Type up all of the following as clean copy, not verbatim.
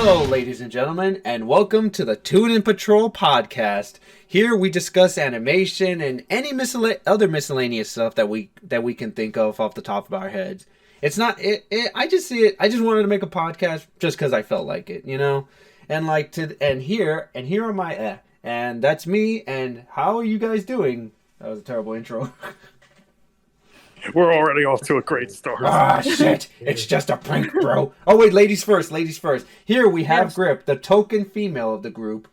Hello, ladies and gentlemen, and welcome to the Toon and Patrol podcast. Here we discuss animation and any other miscellaneous stuff that we can think of off the top of our heads. It's not I just see it. I just wanted to make a podcast just because I felt like it, you know. And here are my and that's me. And how are you guys doing? That was a terrible intro. We're already off to a great start. Ah, shit. It's just a prank, bro. Oh, wait, ladies first. Here we have Grip, the token female of the group.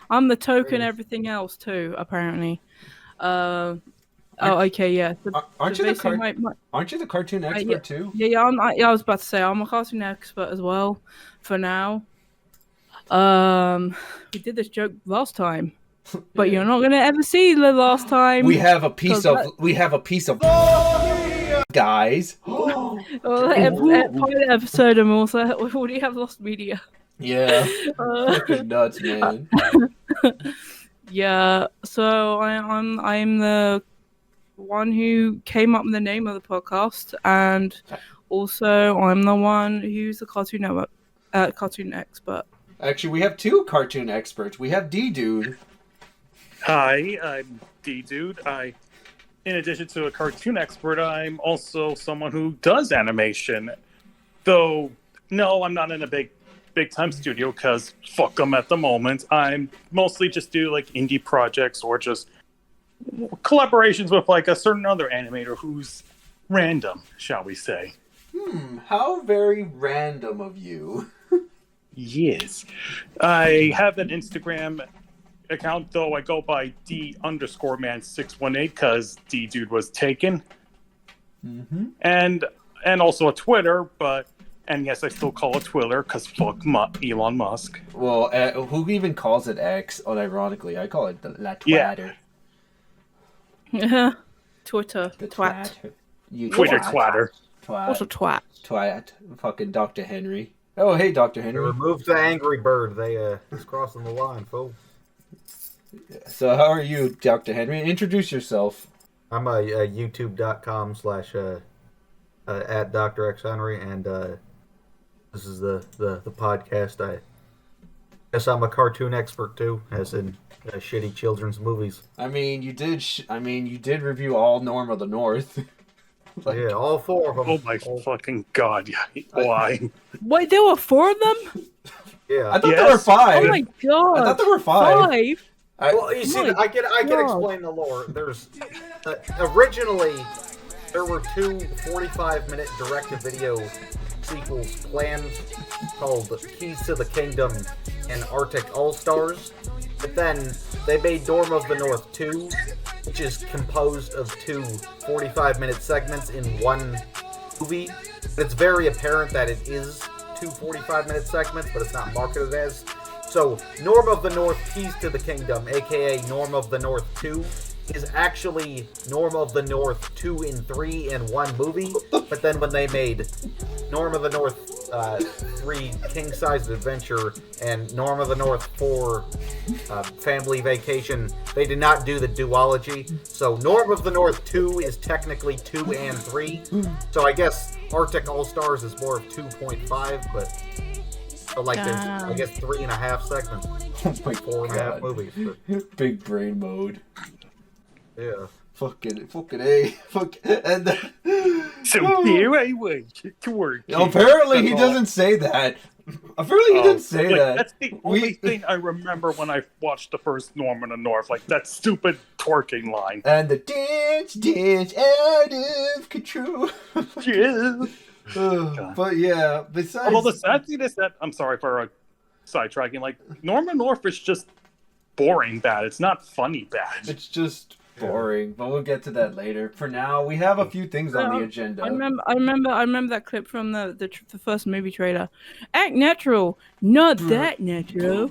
I'm the token everything else, too, apparently. Okay, yeah. Aren't you the cartoon expert, too? Yeah, I was about to say, I'm a cartoon expert as well, for now. We did this joke last time. But you're not gonna ever see the last time. We have a piece of guys. Pilot episode, and we already have lost media. Yeah, fucking nuts, man. Yeah, so I'm the one who came up with the name of the podcast, and also I'm the one who's the cartoon expert. Actually, we have two cartoon experts. We have Ddude. Hi, I'm Ddude. In addition to a cartoon expert, I'm also someone who does animation. Though, no, I'm not in a big time studio because fuck them at the moment. I'm mostly just do like indie projects or just collaborations with like a certain other animator who's random, shall we say. How very random of you. Yes. I have an Instagram account, though I go by D_man618 because Ddude was taken. Mm-hmm. And also a Twitter, and yes, I still call it Twitter because fuck Elon Musk. Well, who even calls it X? Unironically, I call it the La Twatter. Yeah. Twitter. The twat. Twitter twatter. What's a twat? Twat. Fucking DrXHenry. Oh, hey, DrXHenry. They removed the angry bird. He's crossing the line, fool. So how are you, DrXHenry? Introduce yourself. I'm a youtube.com/ at DrXHenry, and this is the podcast. I guess I'm a cartoon expert too, as in shitty children's movies. I mean, you did review all Norm of the North. Yeah, all four of them. Oh my fucking god! Yeah, why? Wait, there were four of them? Yeah, I thought there were five. Oh my god! I thought there were five. Well, you see, I can explain the lore. There's originally there were two 45-minute direct-to-video sequels planned called Keys to the Kingdom and Arctic All-Stars, but then they made Norm of the North 2, which is composed of two 45-minute segments in one movie. It's very apparent that it is two 45-minute segments, but it's not marketed as. So, Norm of the North Keys to the Kingdom, aka Norm of the North 2, is actually Norm of the North 2 and 3 in one movie, but then when they made Norm of the North 3 King-Sized Adventure and Norm of the North 4 Family Vacation, they did not do the duology. So Norm of the North 2 is technically 2 and 3. So I guess Arctic All-Stars is more of 2.5, but so like there's, I guess, 3.5 segments. Oh my 4.5 movies. But, big brain mode. yeah. Fucking A. And then, So here I went to work. Apparently he doesn't say that. Apparently he didn't say that. That's the only thing I remember when I watched the first Norm in the North, like that stupid twerking line. And the dance out of control. Yeah. But yeah, besides... Although the sad thing is that, I'm sorry for sidetracking, like, Norm in the North is just boring bad. It's not funny bad. It's just boring, but we'll get to that later. For now, we have a few things on the agenda. I remember that clip from the first movie trailer. Act natural, not that natural.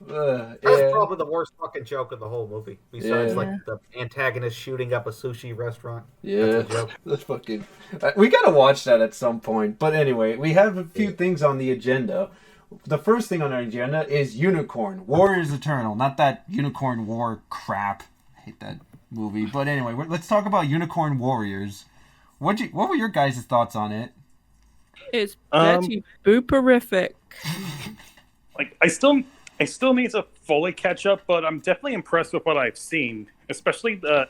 That's probably the worst fucking joke of the whole movie. Besides, like, the antagonist shooting up a sushi restaurant. Yeah, that's a joke. That's fucking... we gotta watch that at some point. But anyway, we have a few things on the agenda. The first thing on our agenda is Unicorn. Warriors Eternal. Not that Unicorn War crap. I hate that movie. But anyway, let's talk about Unicorn Warriors. What were your guys' thoughts on it? It's Betty Booperific. Like I still need to fully catch up, but I'm definitely impressed with what I've seen, especially the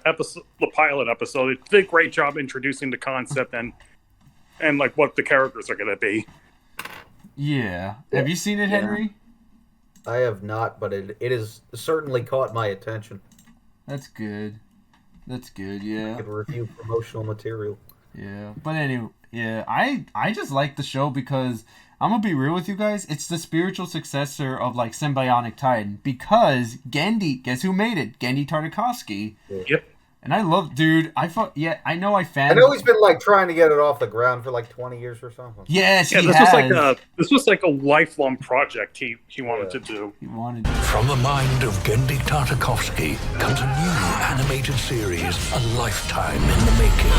pilot episode. It did a great job introducing the concept and like what the characters are going to be. Yeah. Have you seen it, Henry? I have not, but it has certainly caught my attention. That's good. That's good, yeah. I could review promotional material. Yeah. But anyway, yeah, I just like the show because I'm gonna be real with you guys. It's the spiritual successor of like Symbionic Titan because Gendy, guess who made it? Gendy Tartakovsky. Yep. And I love, dude. I know he's been like trying to get it off the ground for like 20 years or something. Yes, yeah. This was like a lifelong project he wanted to do. He wanted to. From the mind of Gendy Tartakovsky comes a new animated series, a lifetime in the making.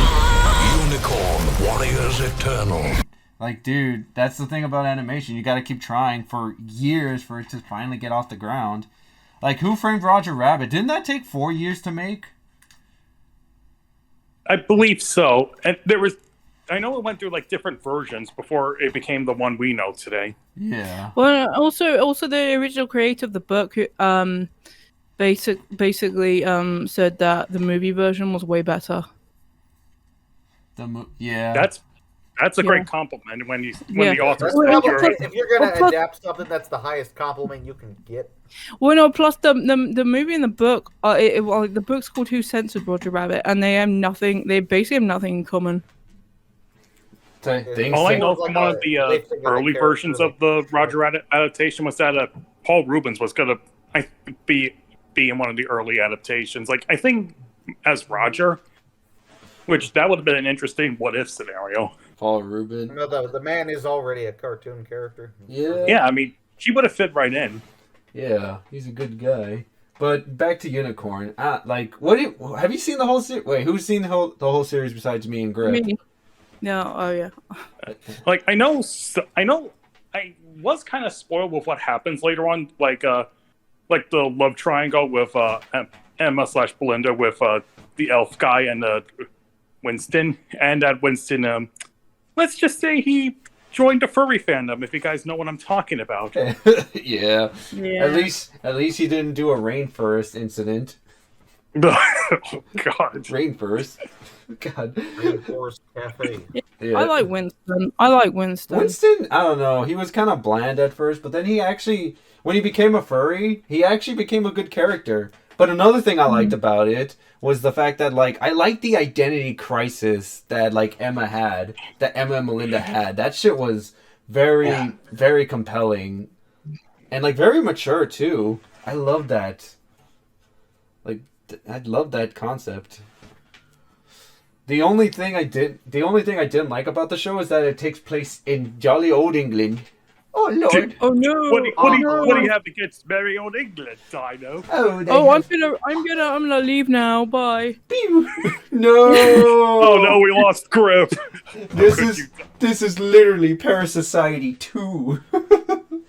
Unicorn Warriors Eternal. Like, dude, that's the thing about animation. You got to keep trying for years for it to finally get off the ground. Like, Who Framed Roger Rabbit? Didn't that take 4 years to make? I believe so. And I know it went through like different versions before it became the one we know today. Yeah. Well, also the original creator of the book, basically said that the movie version was way better. Yeah. That's a great compliment when the author if you're gonna adapt something, that's the highest compliment you can get. Well, no. Plus, the movie and the book, the book's called Who Censored Roger Rabbit, and they have nothing. They basically have nothing in common. All I know from one of the early versions of the Roger Rabbit adaptation was that Paul Rubens was gonna be in one of the early adaptations. Like I think as Roger, which that would have been an interesting what if scenario. Paul Rubin. No, the man is already a cartoon character. Yeah. Yeah, I mean, he would have fit right in. Yeah, he's a good guy. But back to Unicorn. Have you seen the whole series? Wait, who's seen the whole series besides me and Greg? Me. No. Oh yeah. Like I know. I was kind of spoiled with what happens later on. Like the love triangle with Emma/Belinda with the elf guy and Winston, and that Winston. Let's just say he joined the furry fandom. If you guys know what I'm talking about. Yeah. At least he didn't do a rainforest incident. Oh God. Rainforest. God. Rainforest Cafe. Yeah. I like Winston. Winston, I don't know. He was kind of bland at first, but then when he became a furry, he actually became a good character. But another thing I liked about it was the fact that, like, I liked the identity crisis that, like, Emma and Melinda had. That shit was very, very compelling. And, like, very mature, too. I love that. Like, I love that concept. The only thing I didn't like about the show is that it takes place in jolly old England. Oh Lord! Oh no! What do you have against merry old England, Dino? I'm gonna leave now. Bye. No! Oh no, we lost grip. This is literally Parasociety 2.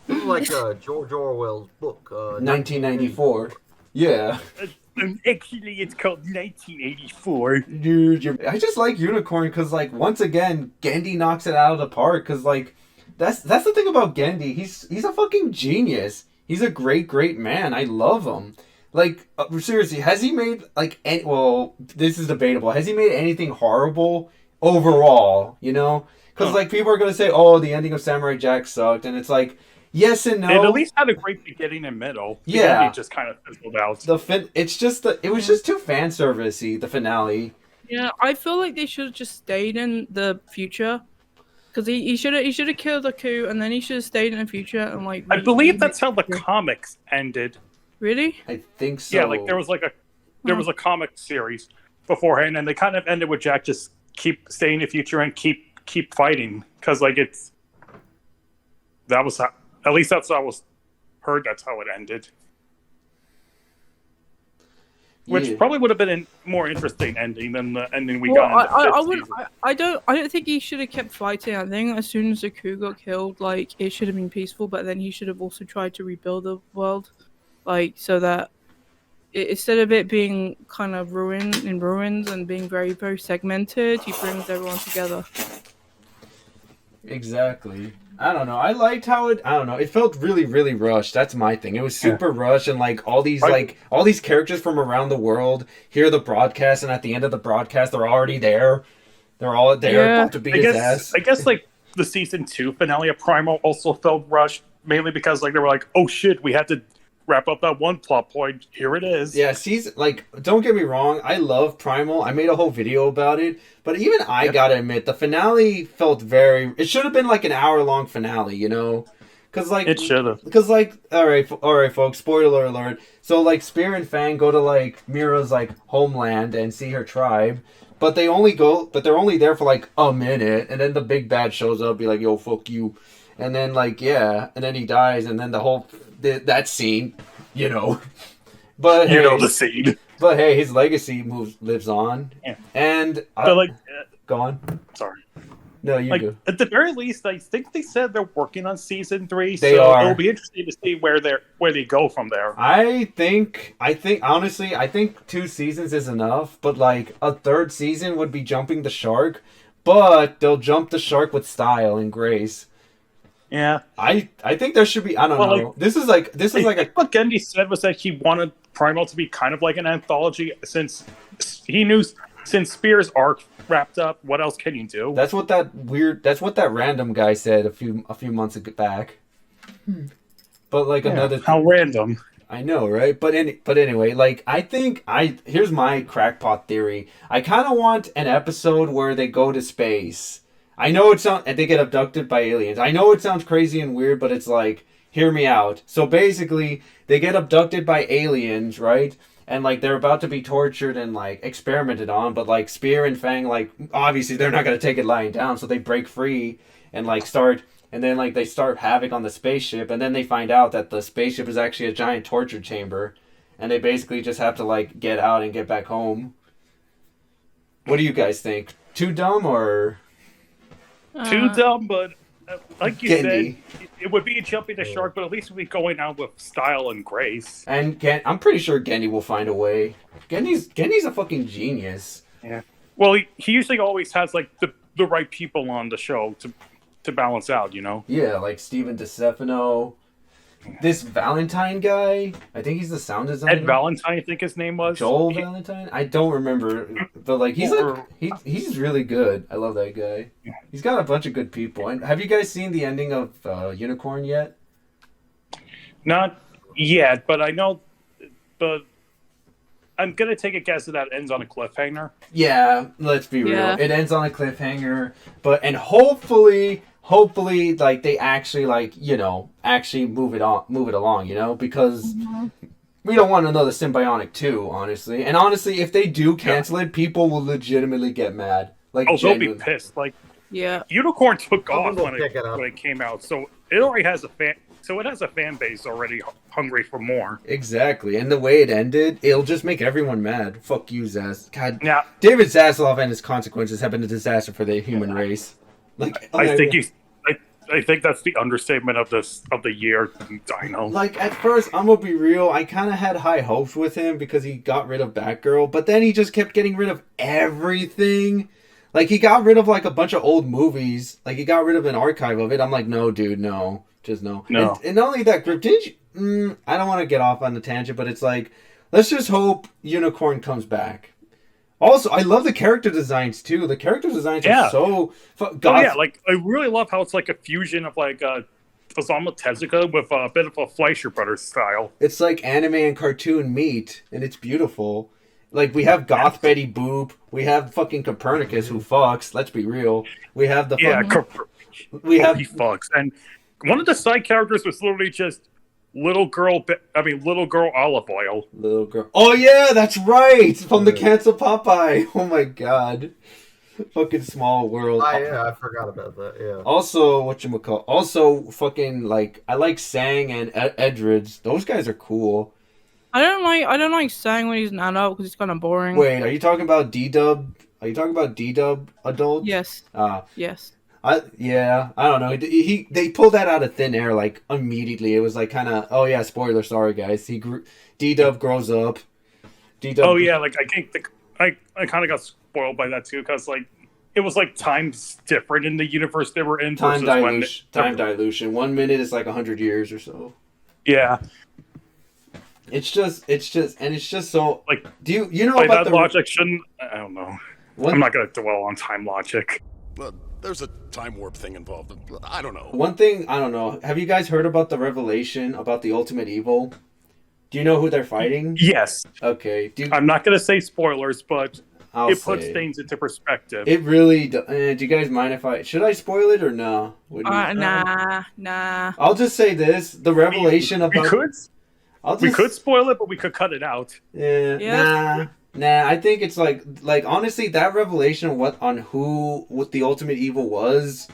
Like George Orwell's book, 1994. Yeah. Actually, it's called 1984. Dude, I just like Unicorn because, like, once again, Gendy knocks it out of the park. Because, like, that's the thing about Gendy. He's a fucking genius. He's a great man. I love him. Like, seriously, has he made, like, this is debatable. Has he made anything horrible overall, you know? Because, like, people are going to say, oh, the ending of Samurai Jack sucked. And it's like, yes and no. It at least had a great beginning and middle. Yeah. It just kind of fizzled out. It was just too fan servicey, the finale. Yeah, I feel like they should have just stayed in the future. Because he should have killed Aku, and then he should have stayed in the future and, like... I believe that's how the comics ended. Really? I think so. Yeah, like there was a comic series beforehand, and they kind of ended with Jack just keep staying in the future and keep fighting, because like at least that's how I was heard. That's how it ended, which probably would have been a more interesting ending than the ending we got. I don't think he should have kept fighting. I think as soon as Aku got killed, like it should have been peaceful, but then he should have also tried to rebuild the world. Like, so that instead of it being kind of ruins and being very, very segmented, he brings everyone together. Exactly. I don't know. I liked how it. I don't know. It felt really, really rushed. That's my thing. It was super rushed, and like all these characters from around the world hear the broadcast, and at the end of the broadcast, they're already there. They're all there about to beat his ass. I guess like the season 2 finale of Primal also felt rushed, mainly because like they were like, oh shit, we had to wrap up that one plot point. Here it is. Yeah, like, don't get me wrong, I love Primal. I made a whole video about it, but even I gotta admit, the finale felt it should have been like an hour-long finale, you know? Cause like it should have. Because like, all right, folks. Spoiler alert. So like, Spear and Fang go to like Mira's like homeland and see her tribe, but they're only there for like a minute, and then the big bad shows up, be like, "Yo, fuck you," and then like and then he dies, and then the whole that scene, you know. But you know the scene. But hey, his legacy lives on, and go on. Sorry. No, you do. At the very least, I think they said they're working on season 3. They are. It'll be interesting to see where they go from there. I think honestly, 2 seasons is enough, but like a 3rd season would be jumping the shark, but they'll jump the shark with style and grace. Yeah. I think there should be. I don't know. Like, this is like what Gendy said was that he wanted Primal to be kind of like an anthology, since he knew since Spear's arc wrapped up, what else can you do? That's what that random guy said a few months back. But like another how random. I know, right? But anyway, like here's my crackpot theory. I kind of want an episode where they go to space. I know and they get abducted by aliens. I know it sounds crazy and weird, but it's like, hear me out. So basically, they get abducted by aliens, right? And like they're about to be tortured and like experimented on, but like Spear and Fang, like obviously they're not gonna take it lying down, so they break free and like they start havoc on the spaceship, and then they find out that the spaceship is actually a giant torture chamber, and they basically just have to like get out and get back home. What do you guys think? Too dumb or? Too dumb, but like you Gendy. said, it would be jumping the shark, but at least we'd be going out with style and grace. And I'm pretty sure Gendy will find a way. Gendy's a fucking genius. Yeah. Well, he usually always has like the right people on the show to balance out, you know? Yeah, like Steven DeStefano. This Valentine guy, I think he's the sound designer. Ed Valentine, I think his name was. Joel Valentine? I don't remember. But like he's really good. I love that guy. He's got a bunch of good people. And have you guys seen the ending of Unicorn yet? Not yet, but I know I'm gonna take a guess that ends on a cliffhanger. Yeah, let's be real. It ends on a cliffhanger, and hopefully like they actually actually move it along, you know, because we don't want another Symbiotic 2, honestly. And honestly, if they do cancel it, people will legitimately get mad. Like, they'll be pissed. Like, Unicorn took off when it came out, so it already has a fan base already hungry for more. Exactly, and the way it ended, it'll just make everyone mad. Fuck you, Zaz. God, yeah. David Zaslav and his consequences have been a disaster for the human race. Like, I think that's the understatement of the year. Dino. Like, at first, I'm gonna be real, I kind of had high hopes with him because he got rid of Batgirl, but then he just kept getting rid of everything. Like, he got rid of like a bunch of old movies. Like, he got rid of an archive of it. I'm like, no, dude, no. Just no. And not only that, Grip, I don't want to get off on the tangent, but it's like, let's just hope Unicorn comes back. Also, I love the character designs too. The character designs are so like I really love how it's like a fusion of like Osamu Tezuka with a bit of a Fleischer Brothers style. It's like anime and cartoon meet, and it's beautiful. Like, we have Goth Betty Boop, we have fucking Copernicus who fucks. Let's be real. We have the he fucks, and one of the side characters was literally just little girl olive oil. Little girl. Oh yeah, that's right. From the Cancel Popeye. Oh my god. Fucking Small World. I forgot about that. Yeah. Also, whatchamacallit? Also, fucking like I like Sang and Edrids. Those guys are cool. I don't like Sang when he's an adult because he's kind of boring. Wait, are you talking about D-Dub? Are you talking about D-Dub adult? Yes. Yes. I don't know. They pulled that out of thin air like immediately. It was like kind of, oh yeah, spoiler, sorry guys. D-Dub grows up. D-Dub. Oh yeah, like I think I kind of got spoiled by that too because like it was like times different in the universe they were in. Time dilution. Time dilution. 1 minute is like 100 years or so. Yeah. It's just so like. Do you know like about that the logic? Shouldn't I don't know. I'm not gonna dwell on time logic. Well, there's a time warp thing involved. I don't know. One thing I don't know. Have you guys heard about the revelation about the ultimate evil? Do you know who they're fighting? Yes. Okay. I'm not gonna say spoilers, but I'll puts things into perspective. It really. Do you guys mind if I should I spoil it or no? Nah. I'll just say this: the revelation we could spoil it, but we could cut it out. Yeah. Nah. I think it's like honestly, that revelation of what the ultimate evil was.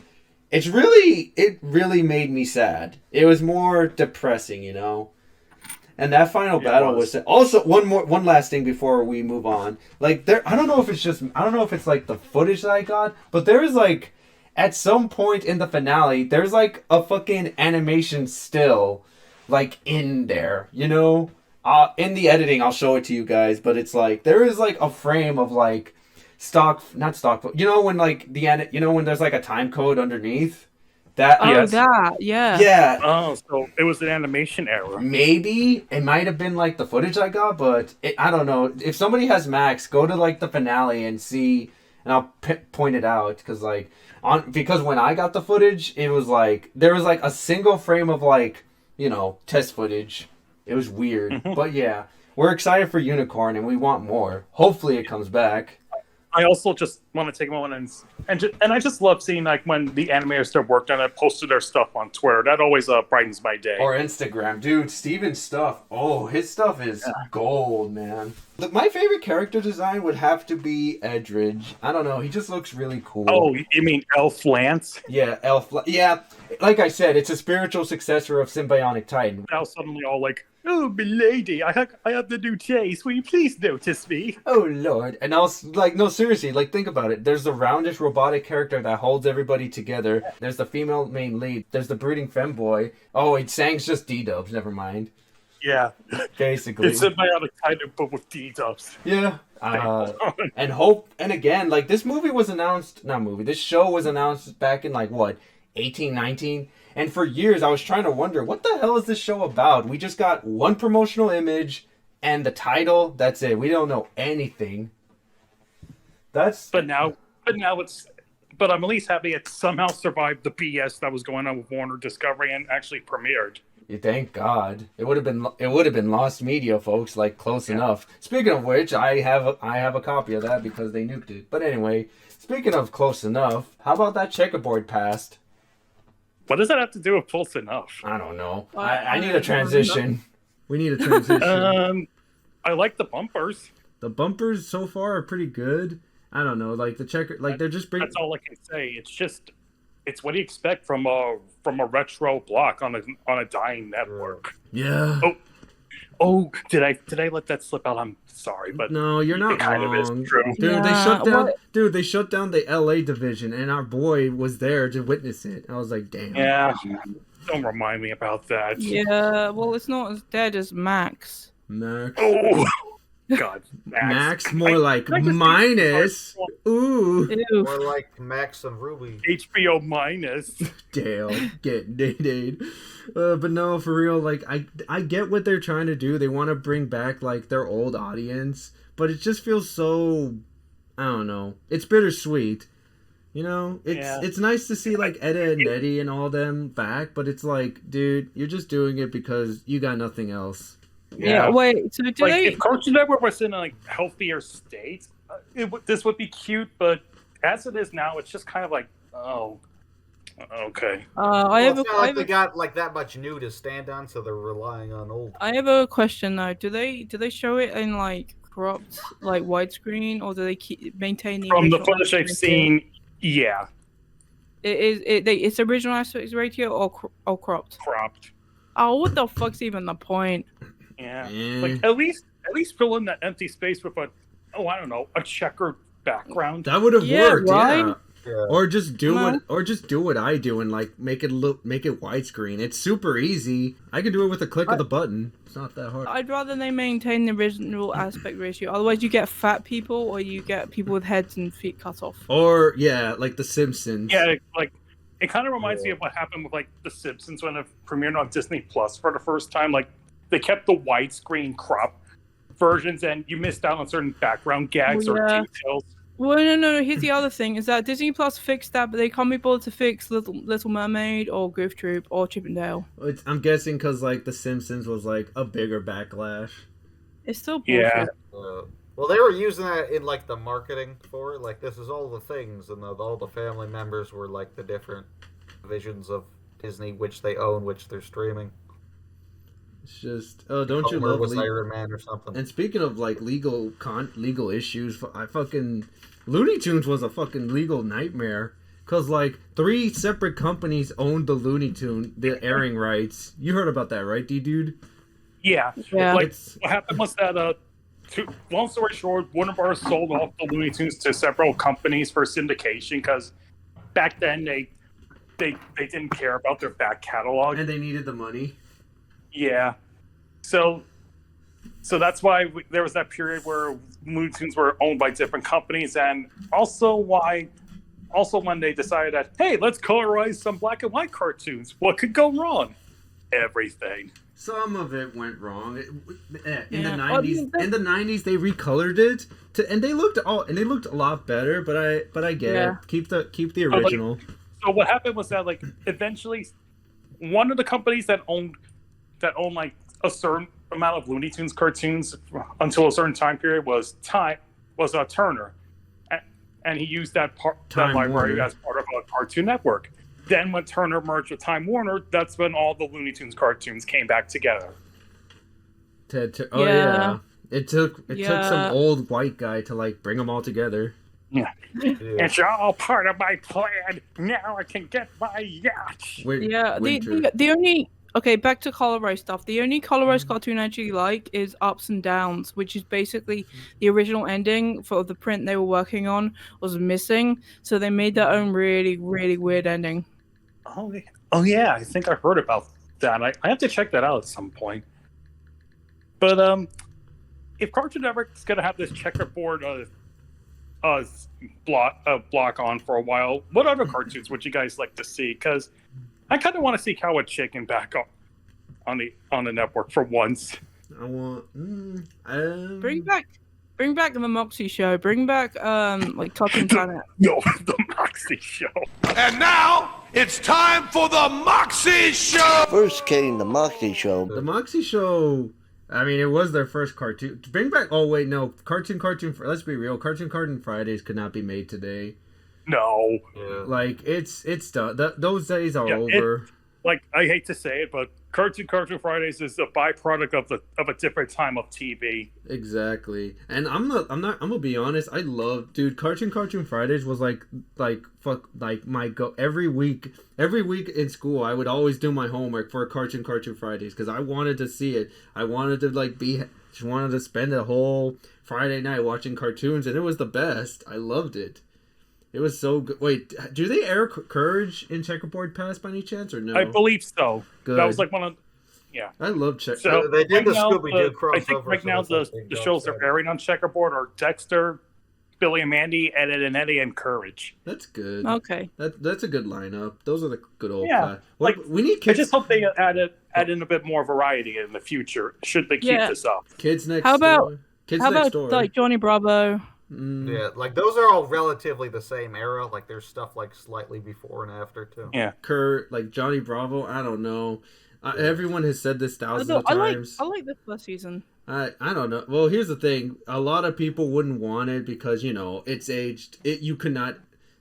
It really made me sad. It was more depressing, you know. And that final battle was also one last thing before we move on. Like I don't know if it's like the footage that I got, but there is like at some point in the finale, there's like a fucking animation still like in there, you know? In the editing, I'll show it to you guys, but it's like there is like a frame of like not stock, you know when like when there's like a time code underneath. Yeah. Oh, so it was an animation error. Maybe it might have been like the footage I got, but I don't know. If somebody has Max, go to like the finale and see, and I'll point it out because because when I got the footage, it was like there was like a single frame of like test footage. It was weird, but yeah, we're excited for Unicorn and we want more. Hopefully, it comes back. I also just want to take a moment and I just love seeing like when the animators that worked on it posted their stuff on Twitter. That always brightens my day. Or Instagram, dude. Steven's stuff. Oh, his stuff is gold, man. My favorite character design would have to be Edridge. I don't know. He just looks really cool. Oh, you mean Elf Lance? Yeah, Yeah, like I said, it's a spiritual successor of Symbionic Titan. Now suddenly all like, oh, milady, I have the new taste. Will you please notice me? Oh, Lord. And I was like, no, seriously, like, think about it. There's the roundish robotic character that holds everybody together. There's the female main lead. There's the brooding femboy. Oh, Sang's just D-dubs. Never mind. Yeah. Basically. It's Symbionic Titan, but with D-dubs. Yeah. And again, like, this show was announced back in, like, what, 1819? And for years, I was trying to wonder, what the hell is this show about? We just got one promotional image and the title. That's it. We don't know anything. But now I'm at least happy it somehow survived the BS that was going on with Warner Discovery and actually premiered. Thank God. It would have been lost media, folks. Like close enough. Speaking of which, I have a copy of that because they nuked it. But anyway, speaking of close enough, how about that checkerboard passed? What does that have to do with close enough? I don't know. I need a transition. We need a transition. I like the bumpers. The bumpers so far are pretty good. I don't know, like the checker, like they're just bringing. That's all I can say. It's what do you expect from a retro block on a dying network? Yeah. Oh, did I let that slip out? I'm sorry, but no, you're not kind wrong. of is true. Dude, Yeah, they shut down. Dude, they shut down the LA division, and our boy was there to witness it. I was like, damn. Yeah. Don't remind me about that. Yeah. Well, it's not as dead as Max. Max. Oh. God, Max more like minus. Ooh. Ew. More like Max and Ruby. HBO minus. Dale, get dated. But no, for real, like I get what they're trying to do. They want to bring back like their old audience, but it just feels so, I don't know. It's bittersweet. You know, it's nice to see like Edda and Eddie and all them back, but it's like, dude, you're just doing it because you got nothing else. Yeah. Wait. So do they? If Cartoon Network was in a healthier state, this would be cute. But as it is now, it's just kind of like, oh, okay. They got like that much new to stand on, so they're relying on old. I have a question though. Do they show it in like cropped, like widescreen, or do they maintain the from the footage I've seen? Yeah. It's original aspect ratio or cropped? Cropped. Oh, what the fuck's even the point? Yeah. Like at least fill in that empty space with a checkered background. That would have worked. Right? Or just do what I do and like make it widescreen. It's super easy. I can do it with a click of the button. It's not that hard. I'd rather they maintain the original aspect ratio. Otherwise, you get fat people or you get people with heads and feet cut off. Or like The Simpsons. Yeah, like it kind of reminds me of what happened with like The Simpsons when it premiered on Disney Plus for the first time. Like they kept the widescreen crop versions, and you missed out on certain background gags or details. Well, no. Here's the other thing: is that Disney Plus fixed that, but they can't be bothered to fix Little Mermaid or Goof Troop or Chip and Dale. I'm guessing because like The Simpsons was like a bigger backlash. It's still bullshit. Yeah. Well, they were using that in like the marketing for it. Like, this is all the things, and all the family members were like the different divisions of Disney, which they own, which they're streaming. It's just, don't you love Iron Man or something? And speaking of like legal issues, Looney Tunes was a fucking legal nightmare because like 3 separate companies owned the Looney Tune, the airing rights. You heard about that, right, Ddude? Yeah. Like what happened was that long story short, Warner Bros. Sold off the Looney Tunes to several companies for syndication because back then they didn't care about their back catalog and they needed the money. Yeah, so that's why there was that period where Looney Tunes were owned by different companies, and also when they decided that, hey, let's colorize some black and white cartoons. What could go wrong? Everything. Some of it went wrong. In the 90s, they recolored it and they looked a lot better. But I get it. Keep the original. So what happened was that like eventually, one of the companies that owned like a certain amount of Looney Tunes cartoons until a certain time period was Turner, and he used that library as part of a Cartoon Network. Then when Turner merged with Time Warner, that's when all the Looney Tunes cartoons came back together. It took some old white guy to like bring them all together. Yeah. It's all part of my plan. Now I can get my yacht. The only back to Colorado stuff. The only Colorado cartoon I actually like is Ups and Downs, which is basically the original ending for the print they were working on was missing, so they made their own really, really weird ending. Oh yeah, I think I heard about that. I have to check that out at some point. But if Cartoon Network's gonna have this checkerboard block on for a while, what other cartoons would you guys like to see? Because I kind of want to see Cowboy Chicken back on the network for once. I want bring back the Moxie Show. Bring back like Cartoon Planet. No, the Moxie Show. And now it's time for the Moxie Show. First came the Moxie Show. The Moxie Show. I mean, it was their first cartoon. Bring back. Oh wait, no. Cartoon. Let's be real. Cartoon Fridays could not be made today. No. Yeah. Like it's done. Those days are over. I hate to say it, but Cartoon Fridays is a byproduct of a different time of TV. Exactly. And I'm gonna be honest, I love Cartoon Fridays was like my go every week in school. I would always do my homework for Cartoon Fridays because I wanted to see it. I wanted to just wanted to spend a whole Friday night watching cartoons, and it was the best. I loved it. It was so good. Wait, do they air Courage in Checkerboard Pass by any chance, or no? I believe so. Good. That was like one of... Yeah. I love Checkerboard. So they did the Scooby-Doo crossover. I think right now the shows they're airing on Checkerboard are Dexter, Billy and Mandy, Ed and Eddie, and Courage. That's good. Okay. That's a good lineup. Those are the good old... Yeah. We need kids... I just hope they add in a bit more variety in the future, should they keep this up. Kids Next Door. How about like Johnny Bravo? Yeah, like those are all relatively the same era. Like there's stuff like slightly before and after too. Yeah, like Johnny Bravo. I don't know. Everyone has said this thousands of times. I like the first season. I don't know. Well, here's the thing. A lot of people wouldn't want it because it's aged. You could not.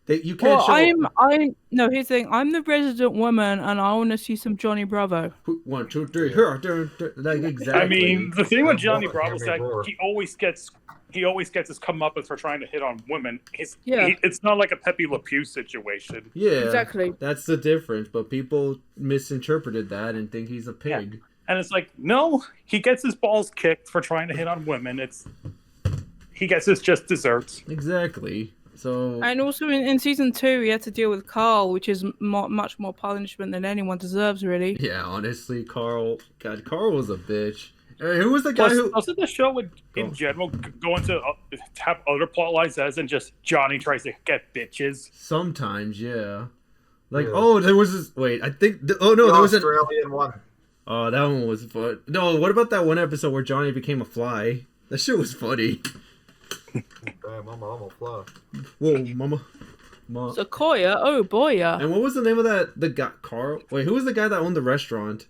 You can't show. No. Here's the thing. I'm the resident woman, and I want to see some Johnny Bravo. 1, 2, 3. Like exactly. I mean, the thing with Johnny Bravo is that he always gets his comeuppance for trying to hit on women. It's not like a Pepe Le Pew situation. Yeah, exactly. That's the difference. But people misinterpreted that and think he's a pig. Yeah. And it's like, no, he gets his balls kicked for trying to hit on women. He gets his just desserts. Exactly. So And also in season 2, he had to deal with Carl, which is much more punishment than anyone deserves, really. yeah, honestly, Carl was a bitch. Who was the guy who? Doesn't the show in general go into have other plot lines as in just Johnny tries to get bitches? Sometimes, yeah. Like, oh, there was this. Wait, I think. Oh no, there was an Australian one. Oh, that one was fun. No, what about that one episode where Johnny became a fly? That shit was funny. Damn, mama, I'm a fly. Whoa, mama. Sequoia, oh boy, yeah. And what was the name of the guy? Carl? Wait, who was the guy that owned the restaurant?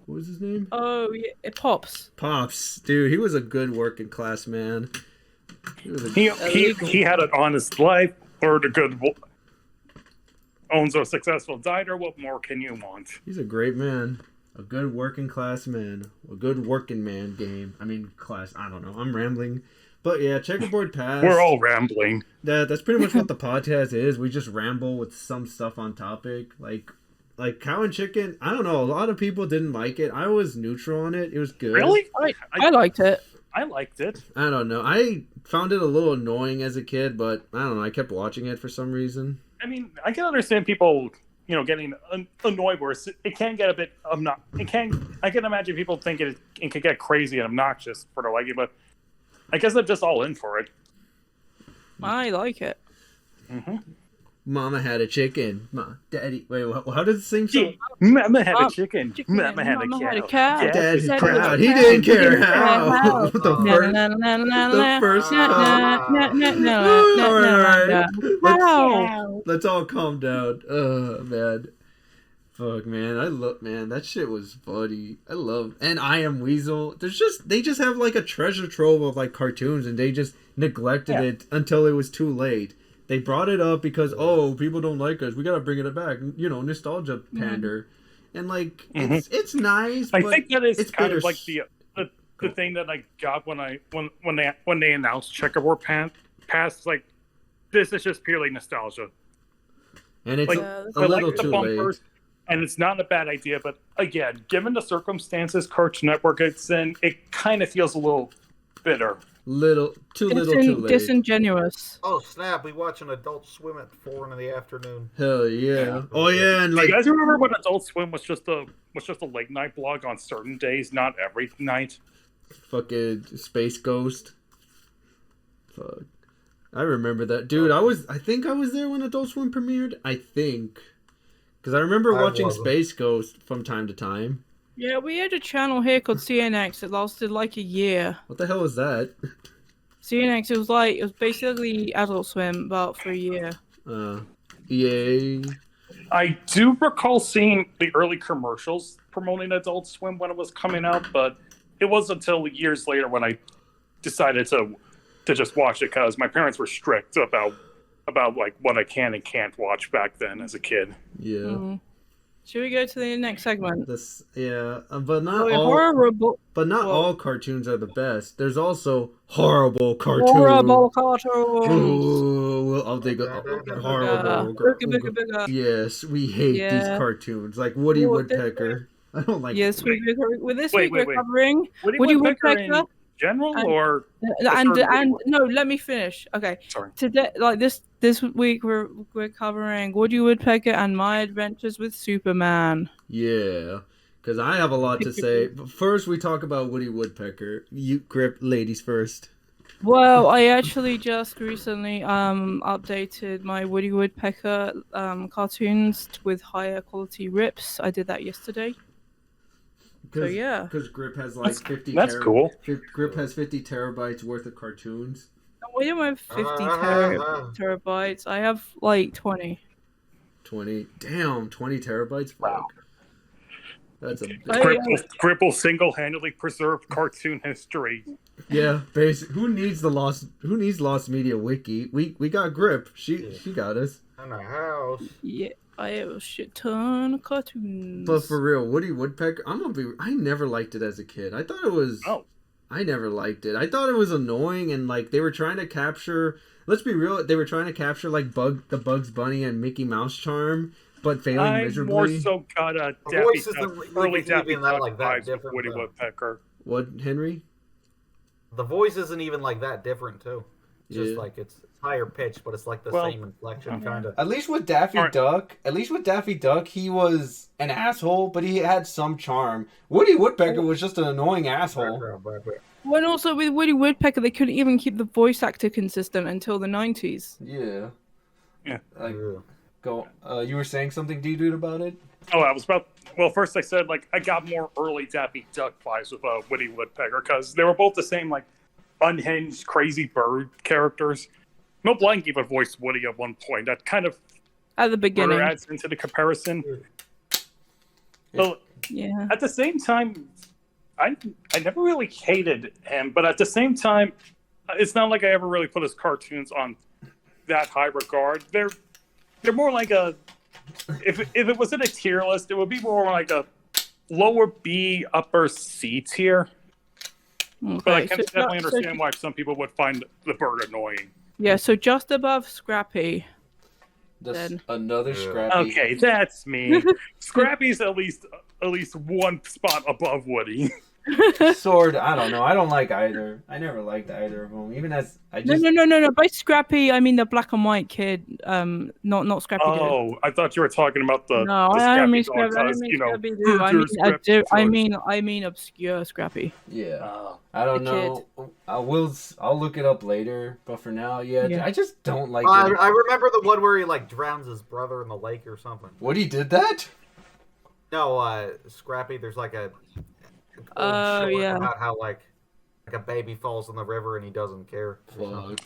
What was his name? Oh, yeah, Pops. Pops, dude, he was a good working class man. He had an honest life, or a good owns a successful diner. What more can you want? He's a great man, a good working class man, a good working man game. I mean, class. I don't know. I'm rambling, but yeah, checkerboard pass. We're all rambling. That's pretty much what the podcast is. We just ramble with some stuff on topic, like Cow and Chicken. I don't know. A lot of people didn't like it. I was neutral on it. It was good. Really? I liked it. I liked it. I don't know. I found it a little annoying as a kid, but I don't know. I kept watching it for some reason. I mean, I can understand people, getting annoyed where it can get a bit I can imagine people think it can get crazy and obnoxious for their liking, but I guess they're just all in for it. I like it. Mm-hmm. Mama had a chicken. Daddy. Wait, how does it sing? So? Mama had a chicken. Mama had a cow. Daddy's proud. He didn't care how. The first. Let's all calm down. Man. Fuck, man. That shit was funny. And I Am Weasel. They just have like a treasure trove of like cartoons, and they just neglected it until it was too late. They brought it up because people don't like us. We gotta bring it back. Nostalgia pander, and like it's nice. I but think that is it's kind of like the thing that I got when they announced checkerboard pass. Like, this is just purely nostalgia, and it's like, a little too late. And it's not a bad idea, but again, given the circumstances Cartoon Network it's in, it kind of feels a little bitter. Too late. Disingenuous. Oh snap! We watch an Adult Swim at 4 in the afternoon. Hell yeah! Oh yeah, and like, you guys remember when Adult Swim was just a late night blog on certain days, not every night? Fucking Space Ghost. Fuck, I remember that, dude. I think I was there when Adult Swim premiered. I think, because I remember watching Space Ghost from time to time. Yeah, we had a channel here called CNX that lasted like a year. What the hell was that? CNX, it was basically Adult Swim, but for a year. Yay. I do recall seeing the early commercials promoting Adult Swim when it was coming out, but it wasn't until years later when I decided to just watch it because my parents were strict about like what I can and can't watch back then as a kid. Yeah. Mm-hmm. Should we go to the next segment? But not all cartoons are the best. There's also horrible cartoons. Horrible cartoons. Ooh, I'll think of horrible. Yes, we hate these cartoons, like Woody Woodpecker. I don't like. Yes, with this week we're covering Woody Woodpecker in general, or and no, let me finish. Okay, sorry. Today, like this week, we're covering Woody Woodpecker and My Adventures with Superman. Yeah, because I have a lot to say. But first, we talk about Woody Woodpecker. You grip ladies first. Well, I actually just recently updated my Woody Woodpecker cartoons with higher quality rips. I did that yesterday. So yeah, because Grip has like 50. That's cool. Grip has 50 terabytes worth of cartoons. We don't have 50 terabytes. I have like 20. 20. Damn, 20 terabytes. Wow. That's a Grip will single-handedly preserve cartoon history. Yeah, basically. Who needs Lost Media Wiki? We got Grip. She got us. In the house. Yeah. I have a shit ton of cartoons. But for real, Woody Woodpecker, I never liked it as a kid. I thought it was... Oh. I never liked it. I thought it was annoying, and like they were trying to capture... Let's be real, they were trying to capture like the Bugs Bunny and Mickey Mouse charm, but failing miserably. I more so got a early Daffy Duck vibes with Woody Woodpecker. What, Henry? The voice isn't even like that different, too. It's just like it's higher pitched, but it's like the same inflection, kind of. At least with Daffy Duck, he was an asshole, but he had some charm. Woody Woodpecker was just an annoying asshole. When also with Woody Woodpecker, they couldn't even keep the voice actor consistent until the 90s. Yeah. Yeah. Like, go. You were saying something, Ddude, about it? Oh, I was about. Well, first I said like I got more early Daffy Duck vibes with Woody Woodpecker because they were both the same like unhinged, crazy bird characters. Mel Blanc even voiced Woody at one point. That kind of at the beginning adds into the comparison. So, yeah. At the same time, I never really hated him, but at the same time, it's not like I ever really put his cartoons on that high regard. They're more like a if it was in a tier list, it would be more like a lower B, upper C tier. Okay, but I can definitely understand why some people would find the bird annoying. Yeah, so just above Scrappy. Another Scrappy. Okay, that's me. Scrappy's at least one spot above Woody. Sword, I don't know. I don't like either. I never liked either of them. Even as I just No. By Scrappy, I mean the black and white kid. Not Scrappy. Oh, I thought you were talking about the. No, the I don't mean Scrappy. I don't mean I mean obscure Scrappy. Yeah. I don't know. I'll look it up later. But for now, I just don't like. I remember the one where he like drowns his brother in the lake or something. Woody did that? No, Scrappy. There's like a. Yeah. About how like a baby falls in the river and he doesn't care. Fuck.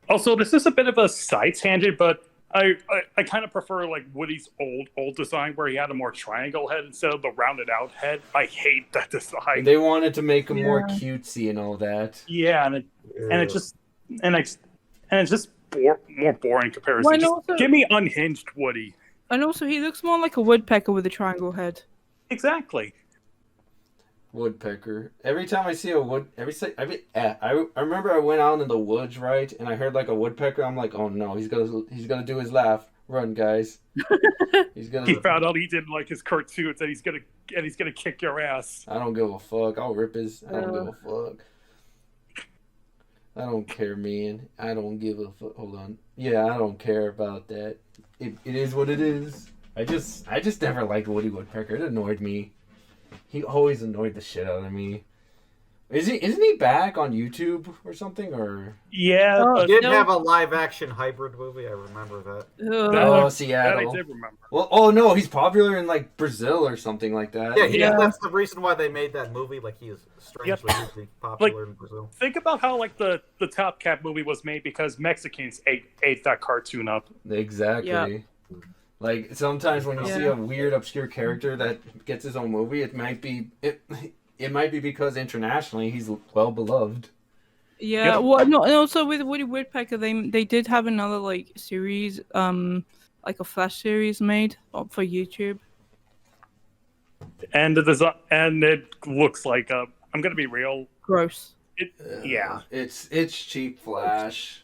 Also, this is a bit of a side tangent, but I kind of prefer like Woody's old design where he had a more triangle head instead of the rounded out head. I hate that design. They wanted to make him more cutesy and all that. Yeah, it's just more boring comparison. Give me unhinged Woody. And also, he looks more like a woodpecker with a triangle head. Exactly. Woodpecker. Every time I see a I remember I went out in the woods, right, and I heard like a woodpecker. I'm like, oh no, he's gonna do his laugh. Run, guys. He found out he didn't like his cartoons, and he's gonna kick your ass. I don't give a fuck. I'll rip his. I don't give a fuck. I don't care, man. I don't give a fuck. Hold on. Yeah, I don't care about that. It is what it is. I just never liked Woody Woodpecker. It annoyed me. He always annoyed the shit out of me. Isn't he back on YouTube or something? Or yeah, he did have a live action hybrid movie. I remember that. Seattle. That I did remember. Well, oh no, he's popular in like Brazil or something like that. Yeah, that's the reason why they made that movie. Like he is strangely popular in Brazil. Think about how like the Top Cat movie was made because Mexicans ate that cartoon up. Exactly. Yeah. Like sometimes when you see a weird obscure character that gets his own movie, it might be because internationally he's well beloved. Yeah, well, no, and also with Woody Woodpecker, they did have another like series, like a Flash series made up for YouTube. And it looks like I'm gonna be real. Gross. It's cheap Flash.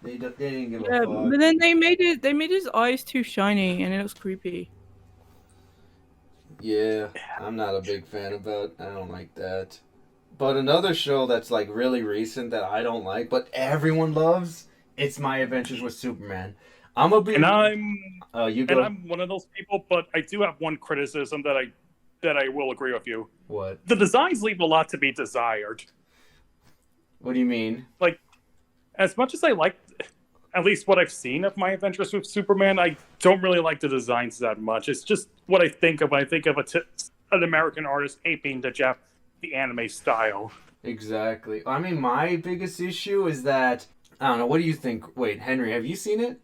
They didn't give a fuck. But then they made his eyes too shiny and it looks creepy. Yeah, I'm not a big fan of that. I don't like that. But another show that's like really recent that I don't like, but everyone loves, it's My Adventures with Superman. I'm one of those people, but I do have one criticism that I will agree with you. What? The designs leave a lot to be desired. What do you mean? Like, as much as I like, at least what I've seen of My Adventures with Superman, I don't really like the designs that much. It's just what I think of when I think of an American artist aping the anime style. Exactly. I mean, my biggest issue is that, I don't know, what do you think? Wait, Henry, have you seen it?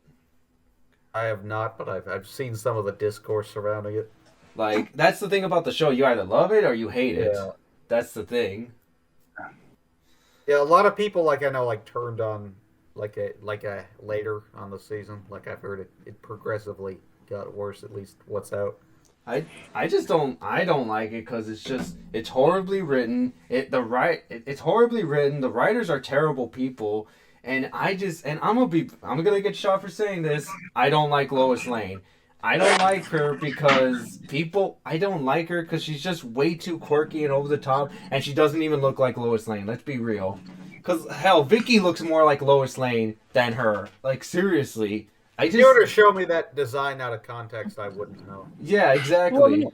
I have not, but I've seen some of the discourse surrounding it. Like, that's the thing about the show. You either love it or you hate it. That's the thing. Yeah, a lot of people, like, I know, like, turned on, like a later on the season. Like, I've heard it progressively got worse, at least what's out. I don't like it because it's horribly written. It's horribly written. The writers are terrible people, and I'm gonna get shot for saying this. I don't like Lois Lane. I don't like her because she's just way too quirky and over the top, and she doesn't even look like Lois Lane. Let's be real. Because hell, Vicky looks more like Lois Lane than her. Like seriously, if you were to show me that design out of context, I wouldn't know. Yeah, exactly.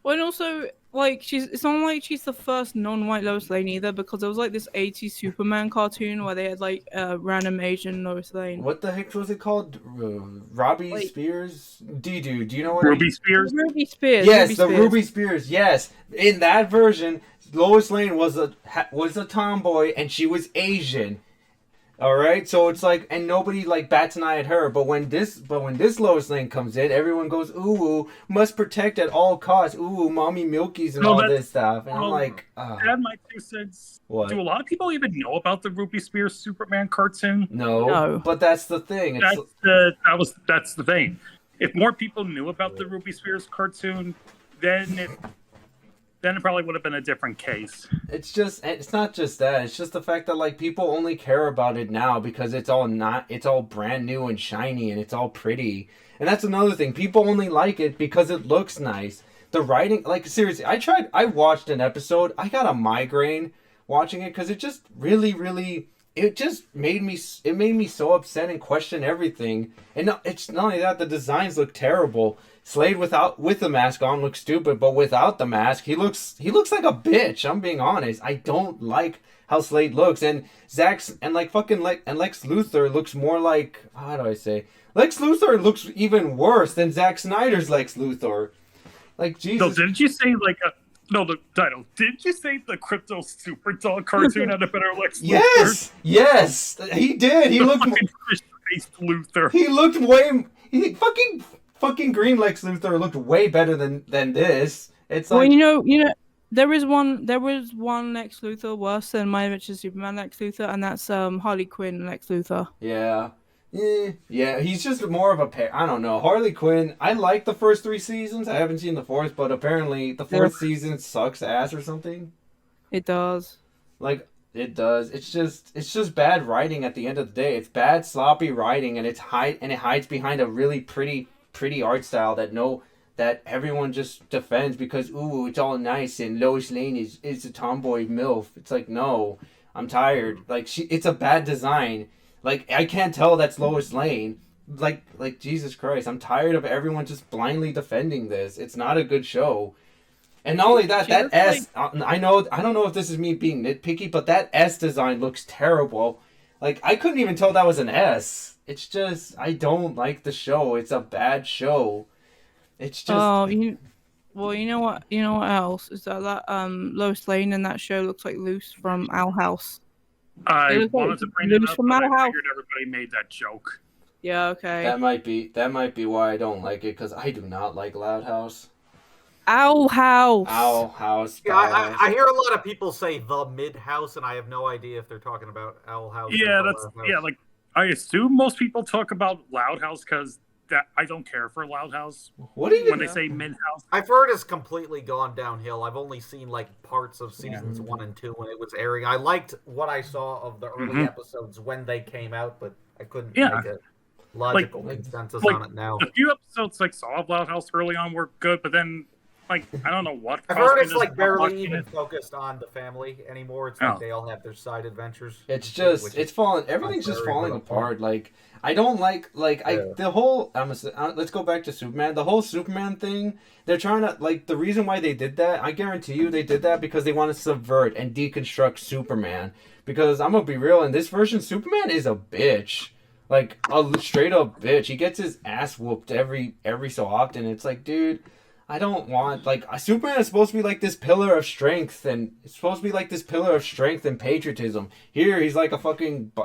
Also, like it's not like she's the first non-white Lois Lane either, because there was like this 80s Superman cartoon where they had like random Asian Lois Lane. What the heck was it called? Robbie Spears? Ddude, do you know what? Ruby Spears? Ruby Spears. Yes, Ruby Spears. Yes, in that version, Lois Lane was a tomboy and she was Asian. All right, so it's like, and nobody like bats an eye at her. But when this Lois Lane comes in, everyone goes, "Ooh, must protect at all costs." Ooh, mommy milkies and all this stuff, and I'm like, Add my 2 cents. What? Do a lot of people even know about the Ruby Spears Superman cartoon? No. But that's the thing. That's the thing. If more people knew about the Ruby Spears cartoon, then it probably would have been a different case. It's not just that. It's just the fact that like people only care about it now because it's all brand new and shiny and it's all pretty. And that's another thing. People only like it because it looks nice. The writing, like seriously, I watched an episode. I got a migraine watching it because it just really it just made me so upset and question everything. And it's not only that, the designs look terrible. Slade with the mask on looks stupid, but without the mask, he looks like a bitch. I'm being honest. I don't like how Slade looks, and Lex Luthor looks more like, how do I say? Lex Luthor looks even worse than Zack Snyder's Lex Luthor. Like Jesus. No, didn't you say the title? Did you say the Crypto Super Dog cartoon had a better Lex Luthor? Yes, he did. He looked fish-faced Luthor. He looked fucking green Lex Luthor looked way better than this. It's like, well, you know, there was one Lex Luthor worse than My Adventures Superman Lex Luthor, and that's Harley Quinn Lex Luthor. Yeah. Yeah, he's just more of a I don't know. Harley Quinn, I like the first 3 seasons. I haven't seen the 4th, but apparently the 4th season sucks ass or something. It does. Like, it does. It's just bad writing at the end of the day. It's bad sloppy writing, and it hides behind a really pretty art style that everyone just defends because it's all nice and Lois Lane is a tomboy MILF. It's like, no, I'm tired. Like it's a bad design. Like I can't tell that's Lois Lane. Like Jesus Christ, I'm tired of everyone just blindly defending this. It's not a good show. And not only that, that S, I don't know if this is me being nitpicky, but that S design looks terrible. Like I couldn't even tell that was an S. It's just, I don't like the show. It's a bad show. It's just. You know what else is that Lois Lane in that show looks like Luce from Owl House. I wanted to bring it up, but I figured everybody made that joke. Yeah, okay. That might be why I don't like it, because I do not like Loud House. Owl House. Owl House. Yeah, I hear a lot of people say the Mid House, and I have no idea if they're talking about Owl House. Yeah, like I assume most people talk about Loud House because I don't care for Loud House. What do you when they say Mid House? I've heard it's completely gone downhill. I've only seen like parts of seasons 1 and 2 when it was airing. I liked what I saw of the early episodes when they came out, but I couldn't make a logical consensus on it now. A few episodes I saw of Loud House early on were good, but then I don't know what. I've heard it's like barely even focused on the family anymore. It's like they all have their side adventures. It's just it's falling. Everything's just falling apart. Like I don't the whole. Let's go back to Superman. The whole Superman thing. They're trying to the reason why they did that. I guarantee you they did that because they want to subvert and deconstruct Superman. Because I'm gonna be real. In this version, Superman is a bitch. Like a straight up bitch. He gets his ass whooped every so often. It's like, dude. I don't want Superman is supposed to be like this pillar of strength, and it's supposed to be like this pillar of strength and patriotism. Here he's like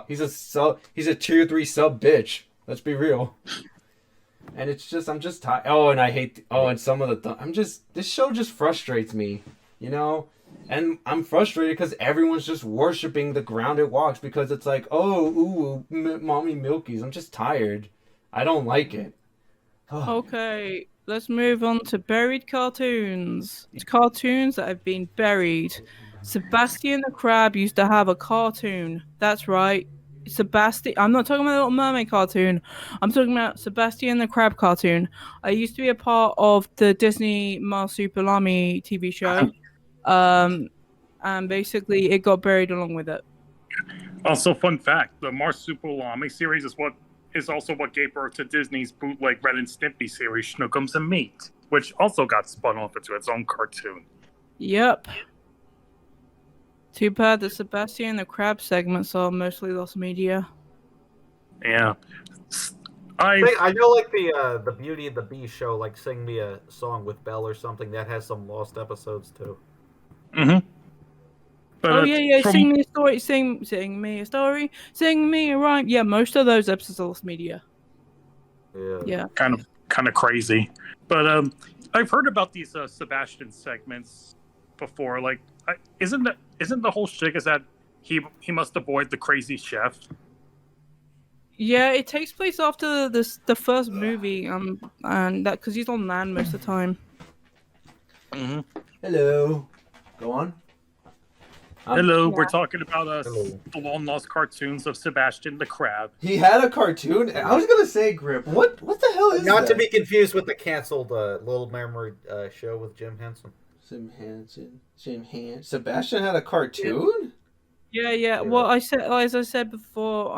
he's a tier 3 sub bitch. Let's be real. And it's just I'm just tired. And some of this show just frustrates me, you know. And I'm frustrated because everyone's just worshiping the ground it walks because it's like, mommy milkies. I'm just tired. I don't like it. Okay. Let's move on to buried cartoons. Cartoons that have been buried. Sebastian the Crab used to have a cartoon. That's right. Sebastian. I'm not talking about the Little Mermaid cartoon. I'm talking about Sebastian the Crab cartoon. I used to be a part of the Disney Marsupilami TV show. And basically it got buried along with it. Also, fun fact: the Marsupilami series is also what gave birth to Disney's bootleg Ren and Stimpy series, Schnookums and Meat, which also got spun off into its own cartoon. Yep. Too bad the Sebastian the Crab segments are mostly lost media. Yeah. I know, like the Beauty and the Beast show, like Sing Me a Song with Belle or something, that has some lost episodes too. Mm-hmm. Oh yeah. Sing me a story. Sing me a story. Sing me a rhyme. Yeah, most of those episodes are lost media. Yeah. Kind of crazy, but I've heard about these Sebastian segments before. Like, isn't the whole shtick is that he must avoid the crazy chef? Yeah, it takes place after the first movie, and that because he's on land most of the time. Mm-hmm. Hello. Go on. Hello, we're talking about the long lost cartoons of Sebastian the Crab. He had a cartoon. I was gonna say, Grip. What the hell is Not that? to be confused with the canceled Little Mermaid show with Jim Henson. Jim Henson. Sebastian had a cartoon. Yeah. Well, as I said before,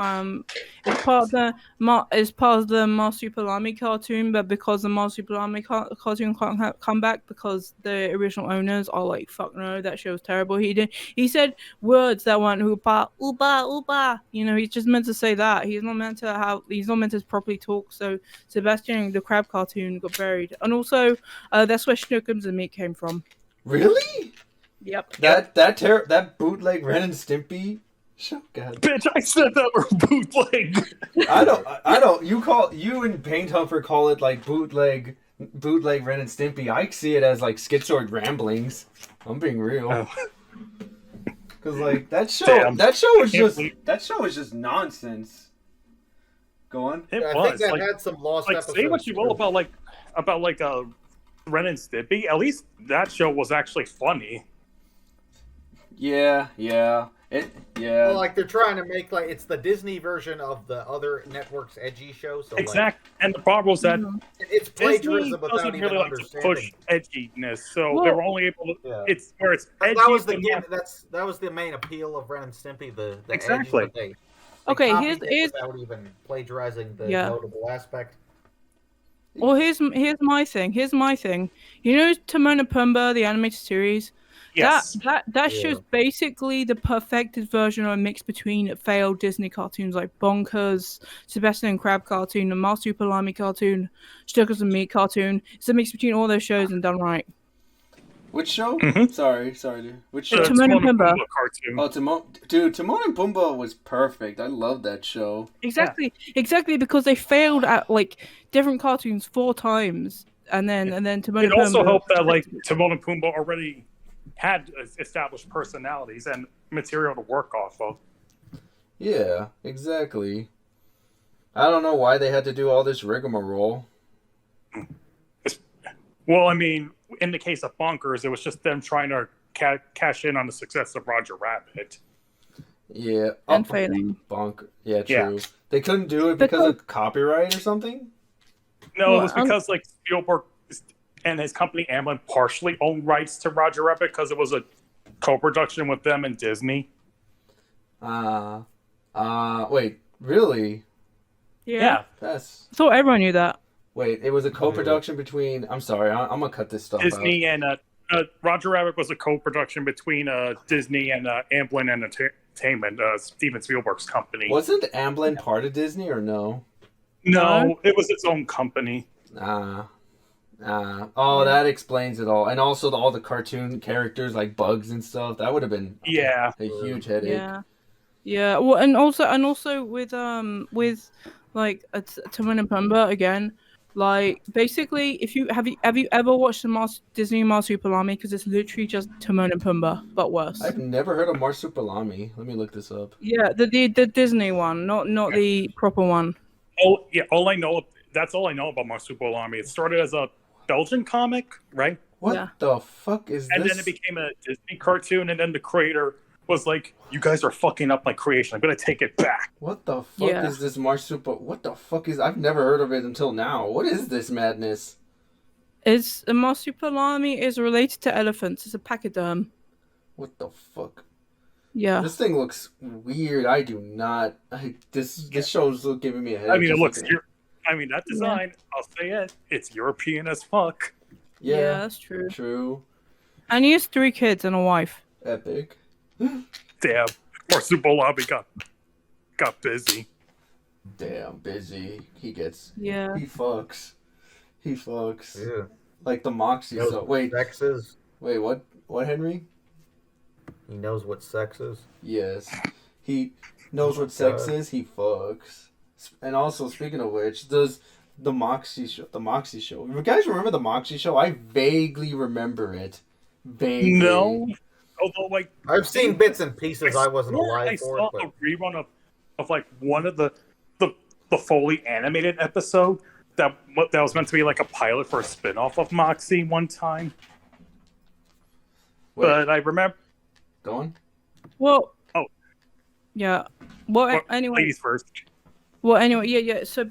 it's part of the Marsupilami cartoon, but because the Marsupilami cartoon can't come back because the original owners are like, fuck no, that show's terrible. He said words that weren't uba uba. You know, he's just meant to say that. He's not meant to properly talk. So Sebastian the Crab cartoon got buried, and also that's where Schnookums and Meat came from. Really? Yep. That bootleg Ren and Stimpy show. God. Bitch, I said that were bootleg. I don't. You and Paint Humper call it like bootleg Ren and Stimpy. I see it as like schizoid ramblings. I'm being real. Because like that show was just nonsense. Go on. It I was. think that like, had some lost episodes. Say what you will about Ren and Stimpy. At least that show was actually funny. Yeah. Well, like they're trying to make like it's the Disney version of the other network's edgy show. So exactly, and the problem was that it's plagiarism Disney without doesn't even really like to understanding. push edginess, so they were only able to. Yeah. It's where it's edgy. That was that was the main appeal of Ren and Stimpy. The exactly. They okay, copied here's it without even plagiarizing the notable aspect. Well, here's my thing. You know Timon and Pumbaa, the animated series? Yes. That show's basically the perfected version of a mix between failed Disney cartoons like Bonkers, Sebastian and Crab cartoon, the Marsupilami cartoon, Schnookums and Meat cartoon. It's a mix between all those shows and done right. Which show? Mm-hmm. Sorry, dude. Which show? Timon and Pumbaa cartoon. Oh, Timon and Pumbaa was perfect. I love that show. Exactly because they failed at like different cartoons 4 times, and then Timon and Pumbaa. It also helped that like Timon and Pumbaa already had established personalities and material to work off of. Yeah, exactly. I don't know why they had to do all this rigmarole. Well, I mean, in the case of Bonkers, it was just them trying to cash in on the success of Roger Rabbit. Yeah. And failing. Yeah, true. Yeah. They couldn't do it because of copyright or something? No, it was because like Spielberg and his company Amblin partially owned rights to Roger Rabbit because it was a co-production with them and Disney. Wait, really? Yeah. I thought everyone knew that. Wait, it was a co-production between... I'm sorry, I'm going to cut this stuff Disney out. and... Roger Rabbit was a co-production between Disney and Amblin Entertainment, Steven Spielberg's company. Wasn't Amblin part of Disney or no? No, it was its own company. That explains it all. And also all the cartoon characters like Bugs and stuff. That would have been a huge headache. Yeah. Well, and also with like Timon and Pumbaa again, like basically, if you have you ever watched the Disney Marsupilami? Because it's literally just Timon and Pumbaa, but worse. I've never heard of Marsupilami. Let me look this up. Yeah, the Disney one, not the proper one. Oh yeah, that's all I know about Marsupilami. It started as a Belgian comic, right? What the fuck is this? And then it became a Disney cartoon, and then the creator was like, "You guys are fucking up my creation. I'm gonna take it back." What the fuck is this What the fuck is... I've never heard of it until now. What is this madness? It's a Marsupilami is related to elephants. It's a pachyderm. What the fuck? Yeah. This thing looks weird. I do not. This show's giving me a headache. I mean, it looks. That design. I'll say it. It's European as fuck. Yeah, that's true. True. And he has 3 kids and a wife. Epic. Damn. Marsupilami got busy. Damn, busy. He gets. Yeah. He fucks. Yeah. Like the Moxie. Knows So what wait. sex is. Wait. What? What, Henry? He knows what sex is. Yes. He knows what sex is. He fucks. And also, speaking of which, does the Moxie show? You guys remember the Moxie show? I vaguely remember it. Vaguely. No. Although, I've seen bits and pieces. I wasn't alive I for saw it. a rerun of one of the Foley animated episode that was meant to be like a pilot for a spin-off of Moxie one time. Wait. But I remember. Go on. Well. Oh. Yeah. Well, anyway. Ladies first. Well, anyway, yeah. So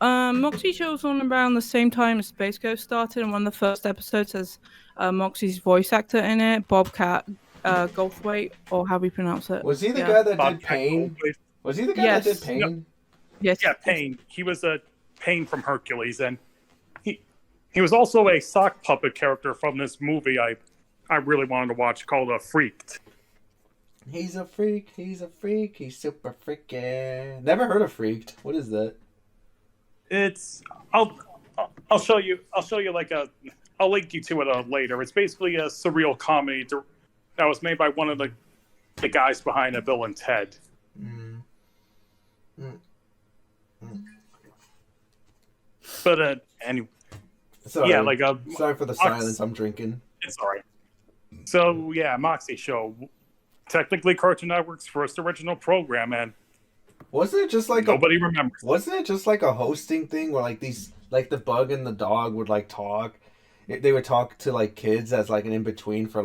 Moxie show was on around the same time as Space Ghost started, and one of the first episodes has Moxie's voice actor in it, Bobcat Goldthwait, or how we pronounce it. Was he the guy that did Pain? Goldthwait. Was he the guy that did Pain? No. Yes. Yeah, Pain. He was a Pain from Hercules, and he was also a sock puppet character from this movie I really wanted to watch called Freaked. He's a freak, he's super freaky. Never heard of Freaked. What is that? It's I'll show you I'll link you to it later. It's basically a surreal comedy that was made by one of the guys behind Bill and Ted. But anyway, Sorry. yeah, sorry for the silence. I'm drinking. It's alright. So yeah, Moxie show. Technically Cartoon Network's first original program, and wasn't it just like nobody remembers. Wasn't it just like a hosting thing where the bug and the dog would talk? They would talk to kids as an in between for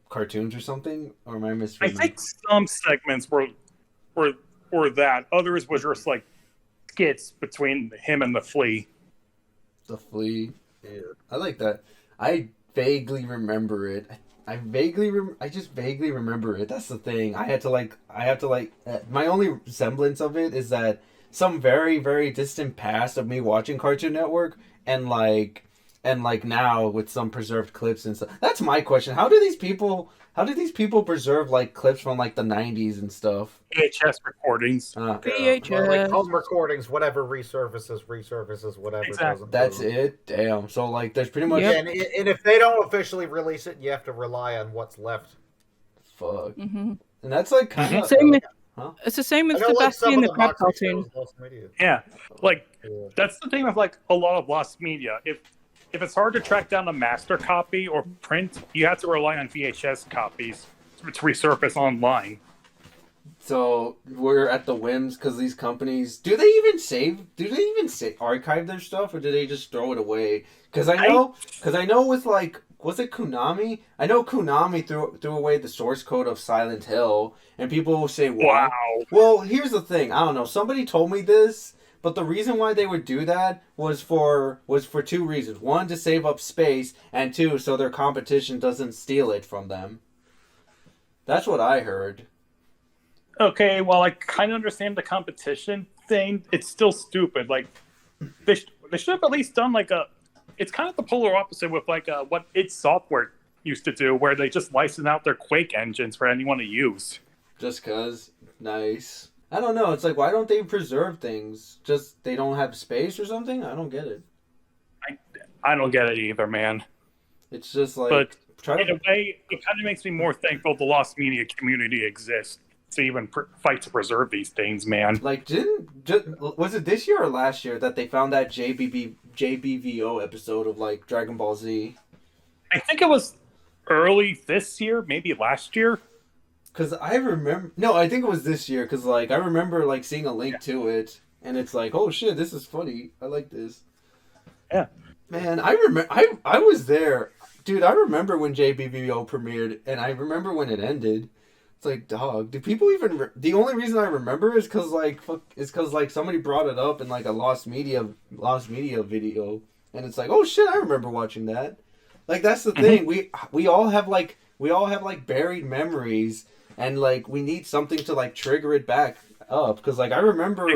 cartoons or something? Or am I misreading? I think some segments were that. Others were just skits between him and the Flea. The Flea. Yeah. I like that. I vaguely remember it. I just vaguely remember it. That's the thing. I have to my only semblance of it is that some very, very distant past of me watching Cartoon Network and now with some preserved clips and stuff. That's my question. How do these people preserve clips from the 90s and stuff? VHS recordings. VHS. Home recordings, whatever resurfaces, whatever. Exactly. That's it? Damn. So there's pretty much... Yeah, and if they don't officially release it, you have to rely on what's left. Fuck. Mm-hmm. And that's kind of... It's the same with Sebastian and the Crab cartoon. Yeah. That's the thing with a lot of lost media. If it's hard to track down a master copy or print, you have to rely on VHS copies to resurface online. So we're at the whims because these companies do they even archive their stuff, or do they just throw it away? Because I know with was it Konami? I know Konami threw away the source code of Silent Hill, and people will say, "Wow." Well, here's the thing. I don't know. Somebody told me this, but the reason why they would do that was for 2 reasons. 1, to save up space, and 2, so their competition doesn't steal it from them. That's what I heard. Okay, well, I kind of understand the competition thing. It's still stupid. They should have at least done it's kind of the polar opposite with what id Software used to do, where they just license out their Quake engines for anyone to use. Just cause, nice. I don't know. It's why don't they preserve things? Just they don't have space or something? I don't get it. I don't get it either, man. It's just but in a way, it kind of makes me more thankful the lost media community exists to even fight to preserve these things, man. Was it this year or last year that they found that JBVO episode of Dragon Ball Z? I think it was early this year, maybe last year. Because I remember... No, I think it was this year, because I remember seeing a link to it, and it's oh shit, this is funny. I like this. Yeah. Man, I remember... I was there. Dude, I remember when JBVO premiered, and I remember when it ended. It's dog, do people even... The only reason I remember is because, somebody brought it up in, a lost media video. And it's oh, shit, I remember watching that. That's the thing. We all have, buried memories and like we need something to like trigger it back up because like I remember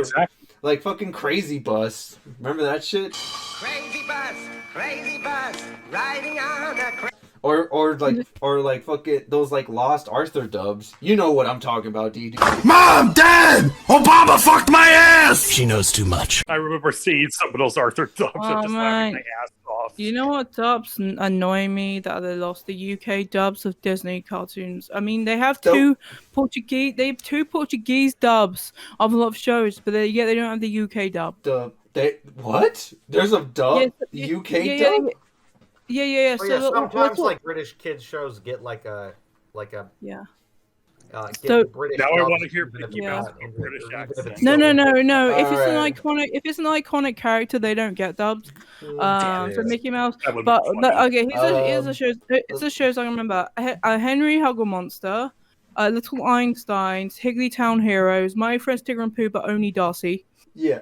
like fucking Crazy Bus. Remember that shit? Crazy bus, riding on a Or like fucking those like lost Arthur dubs. You know what I'm talking about, DD. Mom, Dad, Obama fucked my ass. She knows too much. I remember seeing some of those Arthur dubs and just laughing my ass off. You know what dubs annoy me that they lost the UK dubs of Disney cartoons. I mean, they have two Portuguese dubs of a lot of shows, but they don't have the UK dub. What? There's a dub? UK dub? Yeah. Oh, yeah, sometimes like British kids shows get like a yeah. British now I want to hear Mickey Mouse in British accent. No. If it's an iconic character, they don't get dubbed. For Mickey Mouse. But okay, here's the shows I remember: Henry Huggle Monster, Little Einsteins, Higglytown Heroes, My Friends Tigger and Pooh, but only Darcy. Yeah.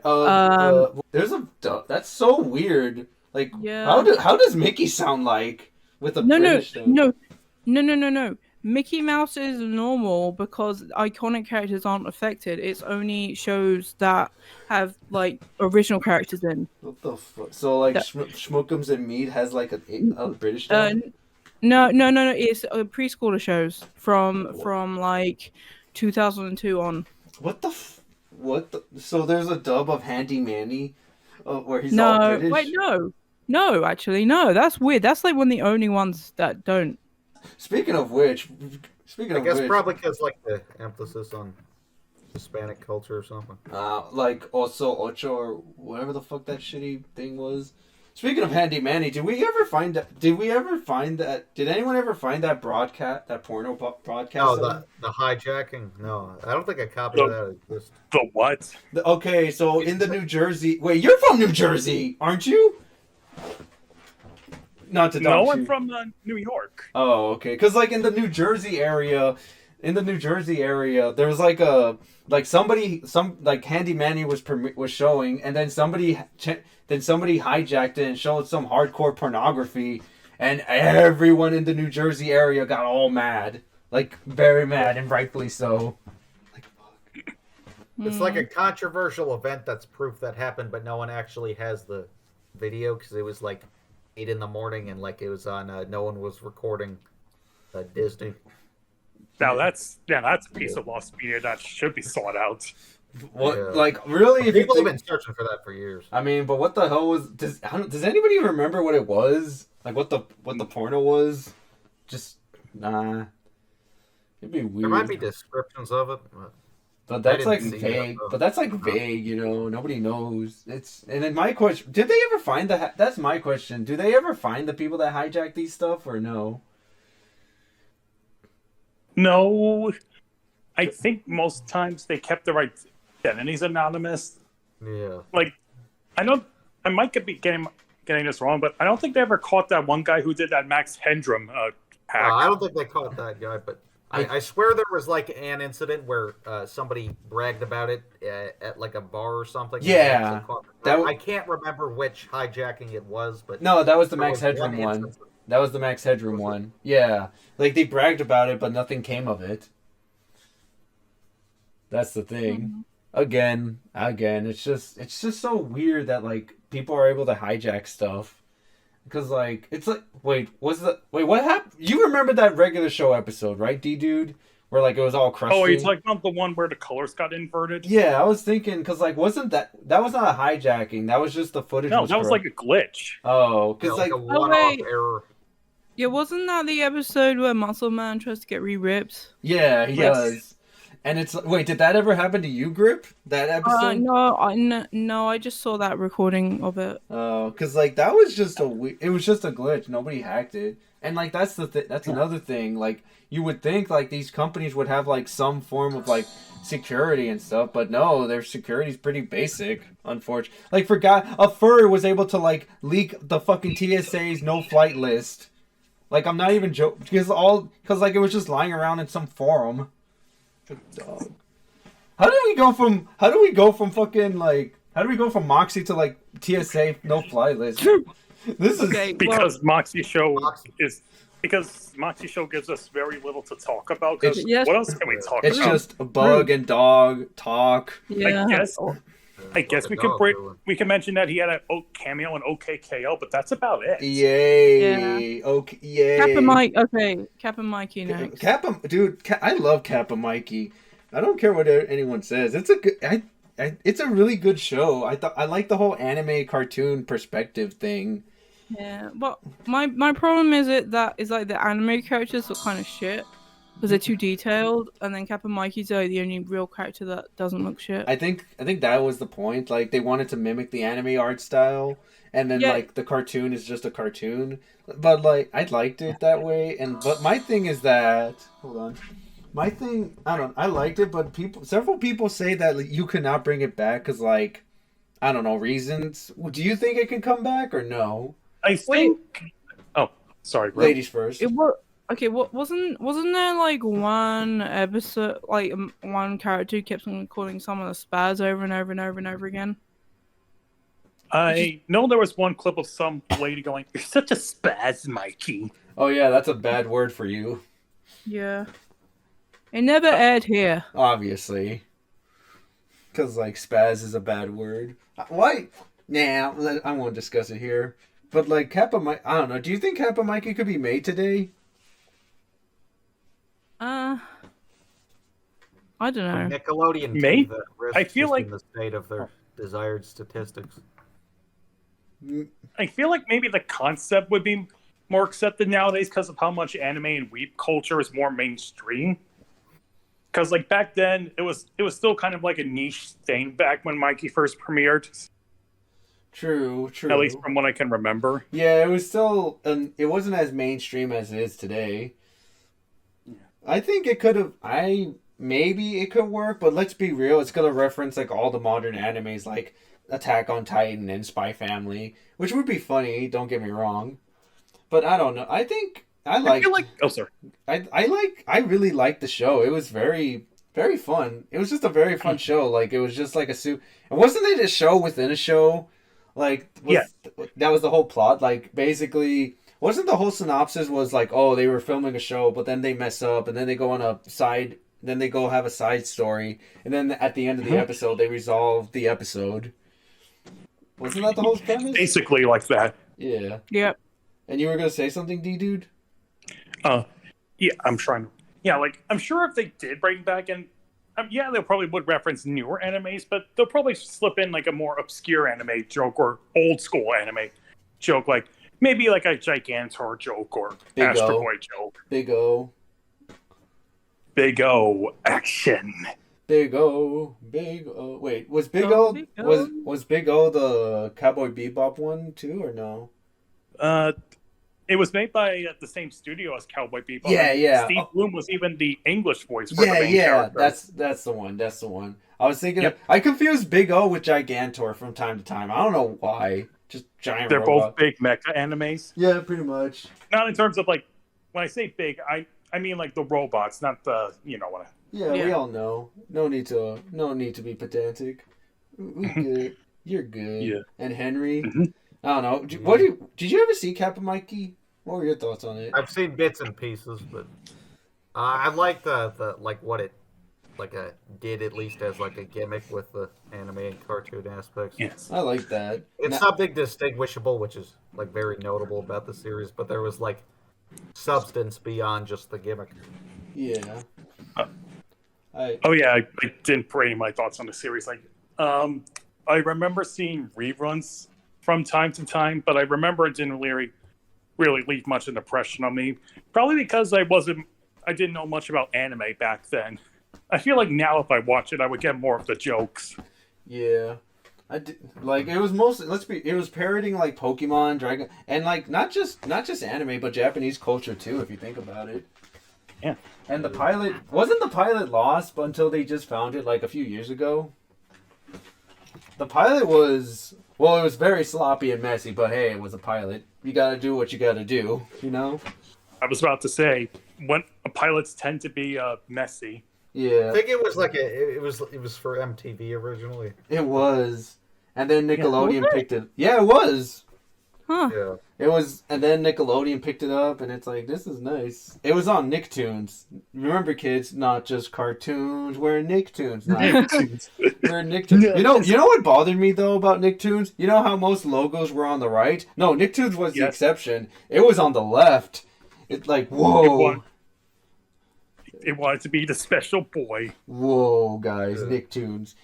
There's a dub. That's so weird. Like, how does Mickey sound like with a British dub? No. Mickey Mouse is normal because iconic characters aren't affected. It's only shows that have like original characters in. What the fuck? So like Schmookums and Mead has like a British dub? No. It's preschooler shows from like 2002 on. What the? So there's a dub of Handy Manny, where he's all British. Wait, no, actually, no. That's weird. That's like one of the only ones that don't. Speaking of which, I guess probably because like the emphasis on Hispanic culture or something. Like also Ocho or whatever the fuck that shitty thing was. Speaking of Handy Manny, did anyone ever find that? That porno broadcast? Oh, the hijacking? No, I don't think a copy of that exists. The what? Okay, so in the New Jersey. Wait, you're from New Jersey, aren't you? Not to No, I'm from New York. Oh, okay. Because like in the New Jersey area, there was like some Handy Manny was showing, and then somebody hijacked it and showed some hardcore pornography, and everyone in the New Jersey area got all mad, like very mad, and rightfully so. Like fuck. It's like a controversial event that's proof that happened, but no one actually has the video because it was like 8 in the morning and like it was on. No one was recording Disney. Now that's a piece of lost media that should be sought out. What? Yeah. Like really? If people have been searching for that for years. I mean, but what the hell was? Does anybody remember what it was? Like what the porno was? Just nah. It'd be weird. There might be descriptions of it. But that's like vague. Vague, you know. Nobody knows. And then my question: did they ever find the? That's my question. Do they ever find the people that hijack these stuff, or no? No, I think most times they kept the right identities anonymous. Yeah. Like, I might be getting this wrong, but I don't think they ever caught that one guy who did that Max Headroom hack. I don't think they caught that guy, but I swear there was like an incident where somebody bragged about it at like a bar or something. Yeah. I can't remember which hijacking it was, but no, that was the Max Headroom one. That was the Max Headroom one. Yeah. Like, they bragged about it, but nothing came of it. That's the thing. Again, it's just so weird that, like, people are able to hijack stuff. Because, like, it's like, wait, what happened? You remember that regular show episode, right, Ddude? Where, like, it was all crusty? Oh, you're talking about the one where the colors got inverted? Yeah, I was thinking, because, like, that was not a hijacking. That was just the footage. No, that was like a glitch. Oh, because, like a one-off error. Yeah, wasn't that the episode where Muscle Man tries to get re-ripped? Yeah, he does. And it's wait, did that ever happen to you, Grip? That episode? No, I just saw that recording of it. Oh, because like that was just it was just a glitch. Nobody hacked it, and like that's another thing. Like you would think like these companies would have like some form of like security and stuff, but no, their security's pretty basic. Unfortunately, like a furry was able to like leak the fucking TSA's no flight list. Like, I'm not even joking, because like, it was just lying around in some forum. Dog. How do we go from Moxie to, like, TSA no-fly list? This is... Because Moxie show is because Moxie Show gives us very little to talk about. Because Yes. what else can we talk It's about? just a bug and dog talk. Yeah. I guess we can mention that he had a cameo in OKKO, but that's about it. Yay! Yeah. Okay, yay! Cap and Mikey next. I love Kappa Mikey. I don't care what anyone says. It's a good. It's a really good show. I like the whole anime cartoon perspective thing. Yeah, but my problem is that like the anime characters look kind of shit because they're too detailed, and then Cap and Mikey's are the only real character that doesn't look shit. I think that was the point. Like they wanted to mimic the anime art style, and then like the cartoon is just a cartoon. But like I liked it that way. But my thing is that hold on. My thing, I liked it, but several people say that like, you could not bring it back because, like, I don't know, reasons. Do you think it can come back or no? I think. Oh, sorry, bro. Ladies first. Wasn't there like one episode, like one character who kept on calling someone a spaz over and over and over and over again? I know there was one clip of some lady going, "You're such a spaz, Mikey." Oh yeah, that's a bad word for you. Yeah. It never aired here. Obviously. Because, like, spaz is a bad word. Why? Nah, I won't discuss it here. But, like, Kappa Mikey... I don't know. Do you think Kappa Mikey could be made today? I don't know. Nickelodeon Maybe. that risk I feel just like... in the state of their desired statistics. I feel like maybe the concept would be more accepted nowadays because of how much anime and weeb culture is more mainstream. Because like back then, it was still kind of like a niche thing back when Mikey first premiered. True. At least from what I can remember. Yeah, it was still... it wasn't as mainstream as it is today. I think it could have... Maybe it could work, but let's be real. It's going to reference like all the modern animes like Attack on Titan and Spy Family, which would be funny, don't get me wrong. But I don't know. I think... I really liked the show. It was very, very fun. It was just a very fun show. Like, it was just like and wasn't it a show within a show? Like, that was the whole plot. Like, basically, wasn't the whole synopsis was like, oh, they were filming a show, but then they mess up, and then they go on a side, then they go have a side story, and then at the end of the episode, they resolve the episode. Wasn't that the whole premise? Basically like that. Yeah. Yep. And you were gonna say something, Ddude? Yeah, I'm trying to... Yeah, like, I'm sure if they did bring back in... they probably would reference newer animes, but they'll probably slip in, like, a more obscure anime joke or old-school anime joke, like, maybe, like, a Gigantor joke or Astro Boy joke. Big O. Big O. Action. Big O. Wait, was Big O... Was Big O the Cowboy Bebop one, too, or no? It was made by the same studio as Cowboy Bebop. Yeah. Steve Bloom was even the English voice for the main character. That's the one. I was thinking... I confused Big O with Gigantor from time to time. I don't know why. Just giant They're robot. both big mecha animes. Yeah, pretty much. Not in terms of, like... When I say big, I mean, like, the robots, not the... You know what I... Yeah, we all know. No need to be pedantic. We're good. You're good. Yeah. And Henry... I don't know. Did you ever see Kappa Mikey? What were your thoughts on it? I've seen bits and pieces, but I like the like what it did at least as like a gimmick with the anime and cartoon aspects. Yes, I like that. It's something distinguishable, which is like very notable about the series. But there was like substance beyond just the gimmick. Yeah. I didn't put any of my thoughts on the series. Like, I remember seeing reruns from time to time, but I remember it didn't really leave much of an impression on me. Probably because I didn't know much about anime back then. I feel like now if I watch it, I would get more of the jokes. Yeah. It was mostly it was parroting like Pokemon, Dragon, and like not just anime, but Japanese culture too, if you think about it. Yeah. And wasn't the pilot lost until they just found it like a few years ago? The pilot was... Well, it was very sloppy and messy, but hey, it was a pilot. You gotta do what you gotta do, you know? I was about to say, when pilots tend to be messy. Yeah. I think it was like it was for MTV originally. It was. And then Nickelodeon picked it. Yeah, it was. Huh. Yeah. It was, and then Nickelodeon picked it up, and it's like, this is nice. It was on Nicktoons. Remember, kids, not just cartoons. We're Nicktoons. We're Nicktoons. You know what bothered me though about Nicktoons? You know how most logos were on the right? No, Nicktoons was the exception. It was on the left. It's like, whoa. It wanted to be the special boy. Whoa, guys, Nicktoons.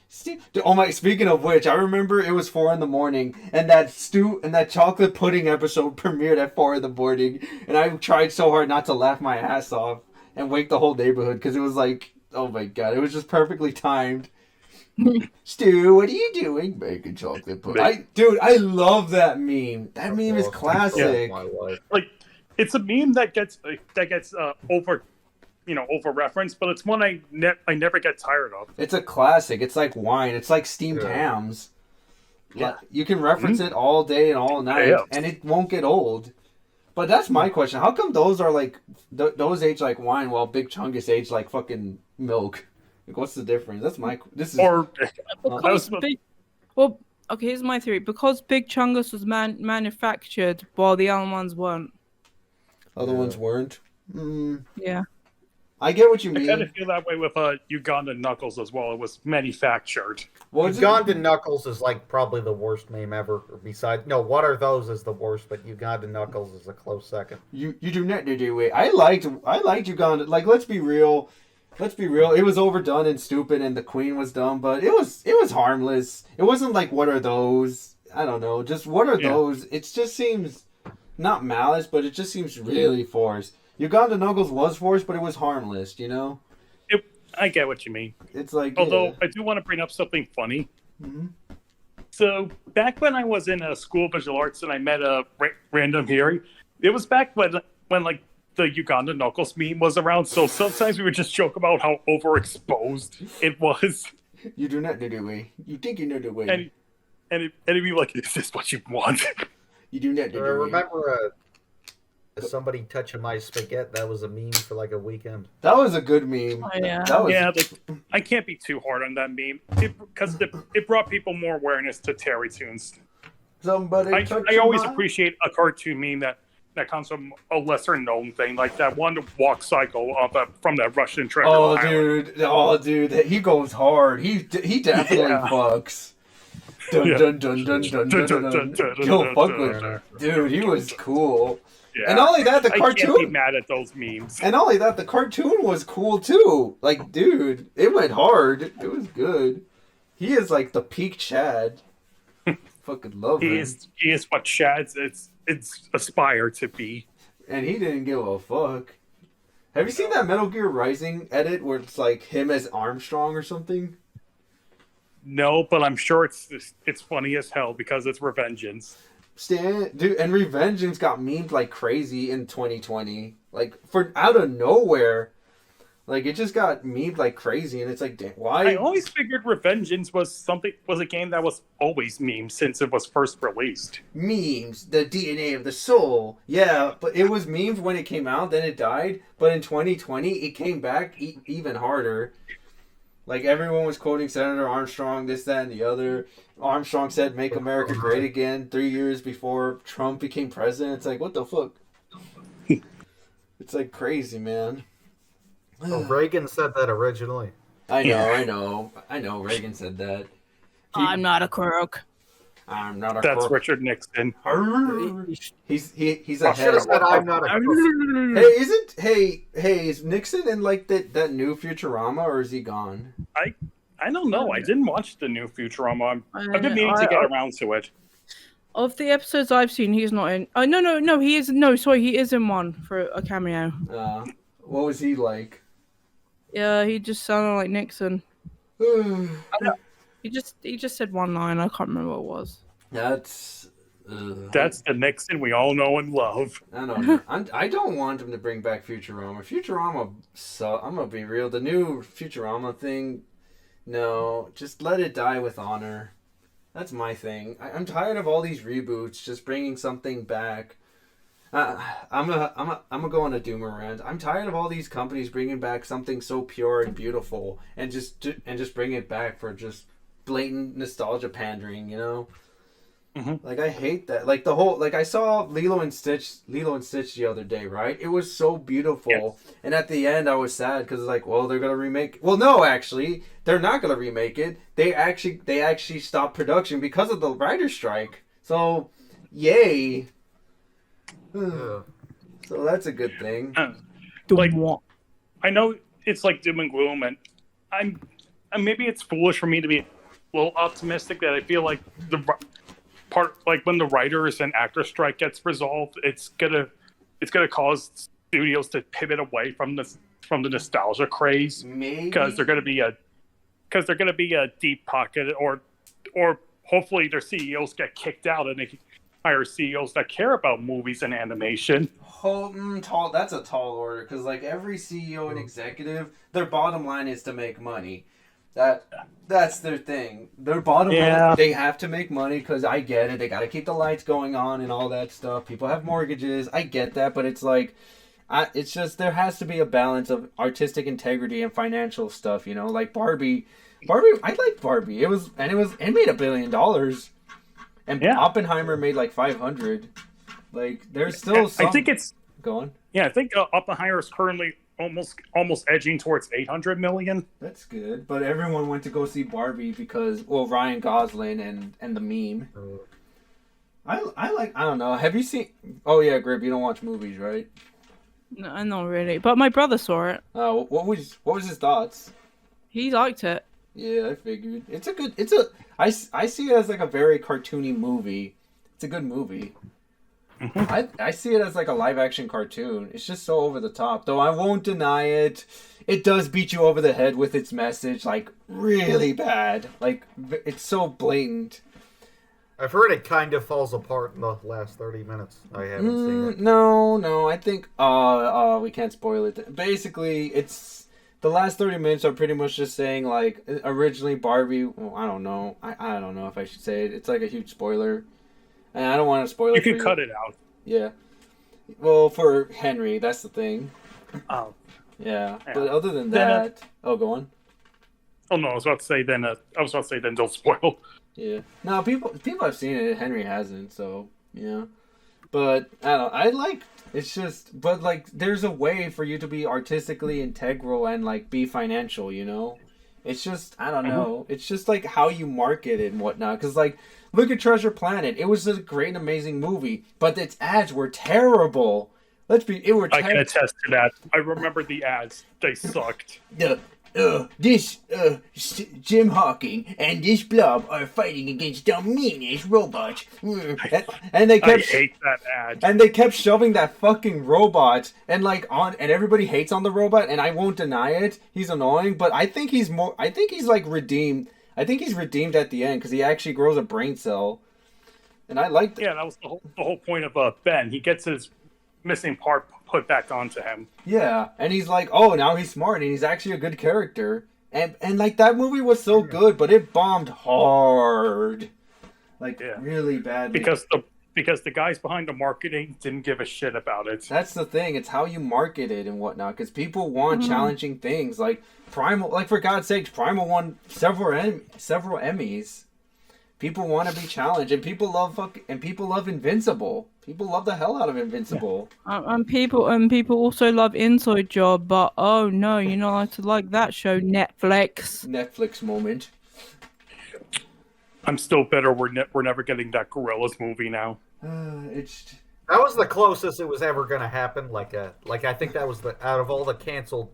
Oh my! Speaking of which, I remember it was 4 a.m, and that chocolate pudding episode premiered at 4 a.m, and I tried so hard not to laugh my ass off and wake the whole neighborhood because it was like, oh my god, it was just perfectly timed. Stu, what are you doing? Making chocolate pudding. I love that meme. That meme is classic. Like, it's a meme that gets over referenced, but it's one I never get tired of. It's a classic. It's like wine. It's like steamed hams. Yeah, you can reference it all day and all night, and it won't get old. But that's my question: how come those are like those age like wine, while Big Chungus age like fucking milk? Like, what's the difference? That's my. This is. Well, okay. Here's my theory: because Big Chungus was manufactured, while the other ones weren't. Other ones weren't. Yeah. I get what you mean. I kind of feel that way with Ugandan Knuckles as well. It was manufactured. Ugandan Knuckles is like probably the worst meme ever. What are those is the worst, but Ugandan Knuckles is a close second. You do not do it. I liked Uganda. Like, let's be real. It was overdone and stupid, and the Queen was dumb, but it was harmless. It wasn't like, what are those? I don't know. Just what are those? It just seems not malice, but it just seems really forced. Uganda Knuckles was forced, but it was harmless, you know? I get what you mean. It's like... Although, I do want to bring up something funny. Mm-hmm. So, back when I was in a school of visual arts and I met a random hearing, it was back when like, the Uganda Knuckles meme was around, so sometimes we would just joke about how overexposed it was. You do not know the way. You think you know the way. And it'd be like, is this what you want? You do not know the way. Remember... somebody touching my spaghetti, that was a meme for like a weekend. That was a good meme. Oh, yeah. I can't be too hard on that meme because it brought people more awareness to Terry Toons. I always appreciate a cartoon meme that comes from a lesser known thing, like that one walk cycle from that Russian treasure island. Dude, he goes hard. He definitely fucks. Dun dun dun dun dun dun dun. Yo, fuck with dude. He was cool. Yeah. And not only that, the cartoon. I can't be mad at those memes. And not only that, the cartoon was cool too. Like, dude, it went hard. It was good. He is like the peak Chad. Fucking love him. He is what Chad's it's aspire to be. And he didn't give a fuck. Have you seen that Metal Gear Rising edit where it's like him as Armstrong or something? No, but I'm sure it's funny as hell because it's Revengeance. Dude, and Revengeance got memed like crazy in 2020. Like, for out of nowhere. Like, it just got memed like crazy, and it's like, damn, why? I always figured Revengeance was a game that was always memed since it was first released. Memes, the DNA of the soul. Yeah, but it was memed when it came out, then it died. But in 2020, it came back even harder. Like, everyone was quoting Senator Armstrong, this, that, and the other. Armstrong said, "Make America great again," 3 years before Trump became president. It's like, what the fuck? It's like crazy, man. Well, Reagan said that originally. I know. Reagan said that. I'm not a crook. I'm not a That's crook. Richard Nixon. He's I should have said I'm not a crook. Hey, is Nixon in like that new Futurama, or is he gone? I don't know. I didn't watch the new Futurama. I've been meaning to get around to it. Of the episodes I've seen, he's not in. Oh no, he is. No, sorry, he is in one for a cameo. What was he like? Yeah, he just sounded like Nixon. He just said one line. I can't remember what it was. That's the Nixon we all know and love. I don't want him to bring back Futurama. Futurama, so I'm gonna be real. The new Futurama thing, no, just let it die with honor. That's my thing. I'm tired of all these reboots, just bringing something back. I'm gonna go on a doomer rant. I'm tired of all these companies bringing back something so pure and beautiful, and just bring it back for just blatant nostalgia pandering. You know, Like, I hate that. Like, the whole, like, I saw Lilo and Stitch the other day, right? It was so beautiful. Yes. And at the end, I was sad because, like, well, they're going to remake. Well, no, actually, they're not going to remake it. They actually stopped production because of the writer's strike. So, yay. So that's a good thing. Like, I know it's like doom and gloom, and maybe it's foolish for me to be a little optimistic that I feel like when the writers and actors strike gets resolved, it's gonna cause studios to pivot away from the nostalgia craze, because they're gonna be a deep pocket, or hopefully their CEOs get kicked out and they hire CEOs that care about movies and animation. That's a tall order, because like every CEO and executive, their bottom line is to make money. That's their thing. Their bottom line, they have to make money, because I get it. They got to keep the lights going on and all that stuff. People have mortgages. I get that, but it's like, it's just there has to be a balance of artistic integrity and financial stuff. You know, like Barbie. I liked Barbie. It made $1 billion, and Oppenheimer made like 500. Like, there's still some. I think it's going. Yeah, I think Oppenheimer is currently almost edging towards 800 million. That's good, but everyone went to go see Barbie because, well, Ryan Gosling and the meme. I don't know. Have you seen? Oh yeah, Grib, you don't watch movies, right? No, not really. But my brother saw it. What was his thoughts? He liked it. Yeah, I figured. I see it as like a very cartoony movie. It's a good movie. I see it as like a live action cartoon. It's just so over the top. Though I won't deny it. It does beat you over the head with its message, like really bad. Like, it's so blatant. I've heard it kind of falls apart in the last 30 minutes. I haven't seen it. No. I think we can't spoil it. Basically, it's the last 30 minutes are pretty much just saying, like, originally Barbie. Well, I don't know. I don't know if I should say it. It's like a huge spoiler. And I don't want to spoil it for you. You can cut it out. Yeah. Well, for Henry, that's the thing. Oh. Yeah. But other than that... go on. Oh, no, I was about to say then don't spoil. Yeah. No, people have seen it. Henry hasn't, so, yeah. But, I don't know. It's just... But, like, there's a way for you to be artistically integral and, like, be financial, you know? It's just... I don't know. It's just, like, how you market it and whatnot. Because, like... Look at Treasure Planet. It was a great and amazing movie, but its ads were terrible. I can attest to that. I remember the ads. They sucked. This Jim Hawking and this blob are fighting against the meanest robots. And they kept... I hate that ad. And they kept shoving that fucking robot and everybody hates on the robot, and I won't deny it. He's annoying, but I think he's like redeemed. I think he's redeemed at the end because he actually grows a brain cell, and I liked it. Yeah, that was the whole point of Ben. He gets his missing part put back onto him. Yeah, and he's like, oh, now he's smart, and he's actually a good character. And like, that movie was so good, but it bombed hard, really badly. Because the guys behind the marketing didn't give a shit about it. That's the thing. It's how you market it and whatnot. Because people want challenging things. Like Primal, like, for God's sakes, Primal won several Emmys. People want to be challenged, and people love Invincible. People love the hell out of Invincible. And people also love Inside Job. But oh no, you're not allowed to like that show. Netflix moment. I'm still bitter we're never getting that Gorillaz movie now. That was the closest it was ever going to happen. Like I think that was out of all the canceled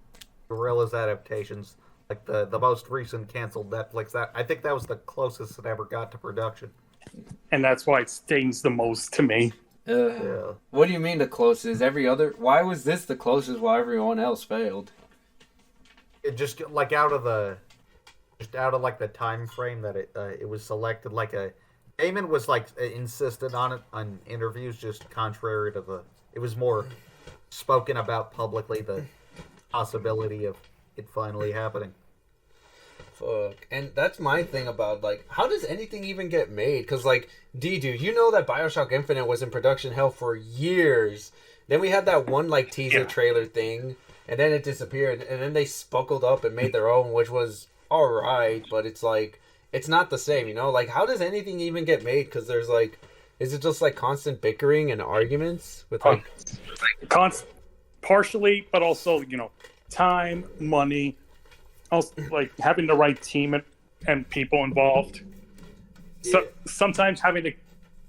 Gorillaz adaptations, like the most recent canceled Netflix. I think that was the closest it ever got to production. And that's why it stings the most to me. Yeah. What do you mean the closest? Why was this the closest while everyone else failed? It just out of the time frame that it was selected. Eamon was insistent on it on interviews, just contrary to it was more spoken about publicly, the possibility of it finally happening. Fuck. And that's my thing about, how does anything even get made? Because, Ddude, you know that Bioshock Infinite was in production hell for years. Then we had that one, teaser trailer thing, and then it disappeared. And then they spuckled up and made their own, which was alright, but it's it's not the same, you know? Like, how does anything even get made? Because there's, like, is it just, like, constant bickering and arguments with, like... Partially, but also, you know, time, money, also, like, having the right team and people involved. So, sometimes having to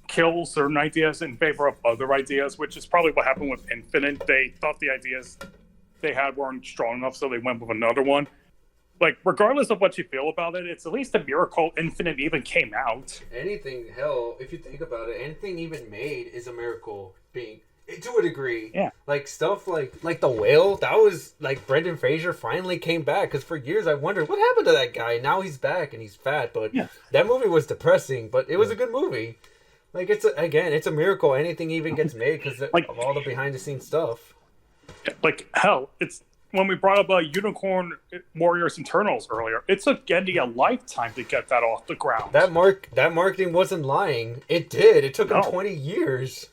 kill certain ideas in favor of other ideas, which is probably what happened with Infinite. They thought the ideas they had weren't strong enough, so they went with another one. Like, regardless of what you feel about it, it's at least a miracle Infinite even came out. Anything, hell, if you think about it, anything even made is a miracle, being to a degree. Yeah. Like, stuff like The Whale, that was, like, Brendan Fraser finally came back, because for years I wondered, what happened to that guy? Now he's back, and he's fat, but that movie was depressing, but it was a good movie. Like, it's a miracle anything even gets made, because of all the behind-the-scenes stuff. Like, hell, it's... When we brought up Unicorn Warriors Internals earlier, it took Gendy a lifetime to get that off the ground. That marketing wasn't lying. It did. It took him 20 years.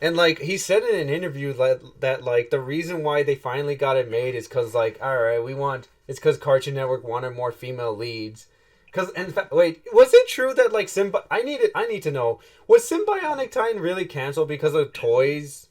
And, like, he said in an interview that, like, the reason why they finally got it made is because, like, alright, it's because Cartoon Network wanted more female leads. Because, in fact, wait, was it true that, like, I need to know, was Symbionic Titan really canceled because of toys?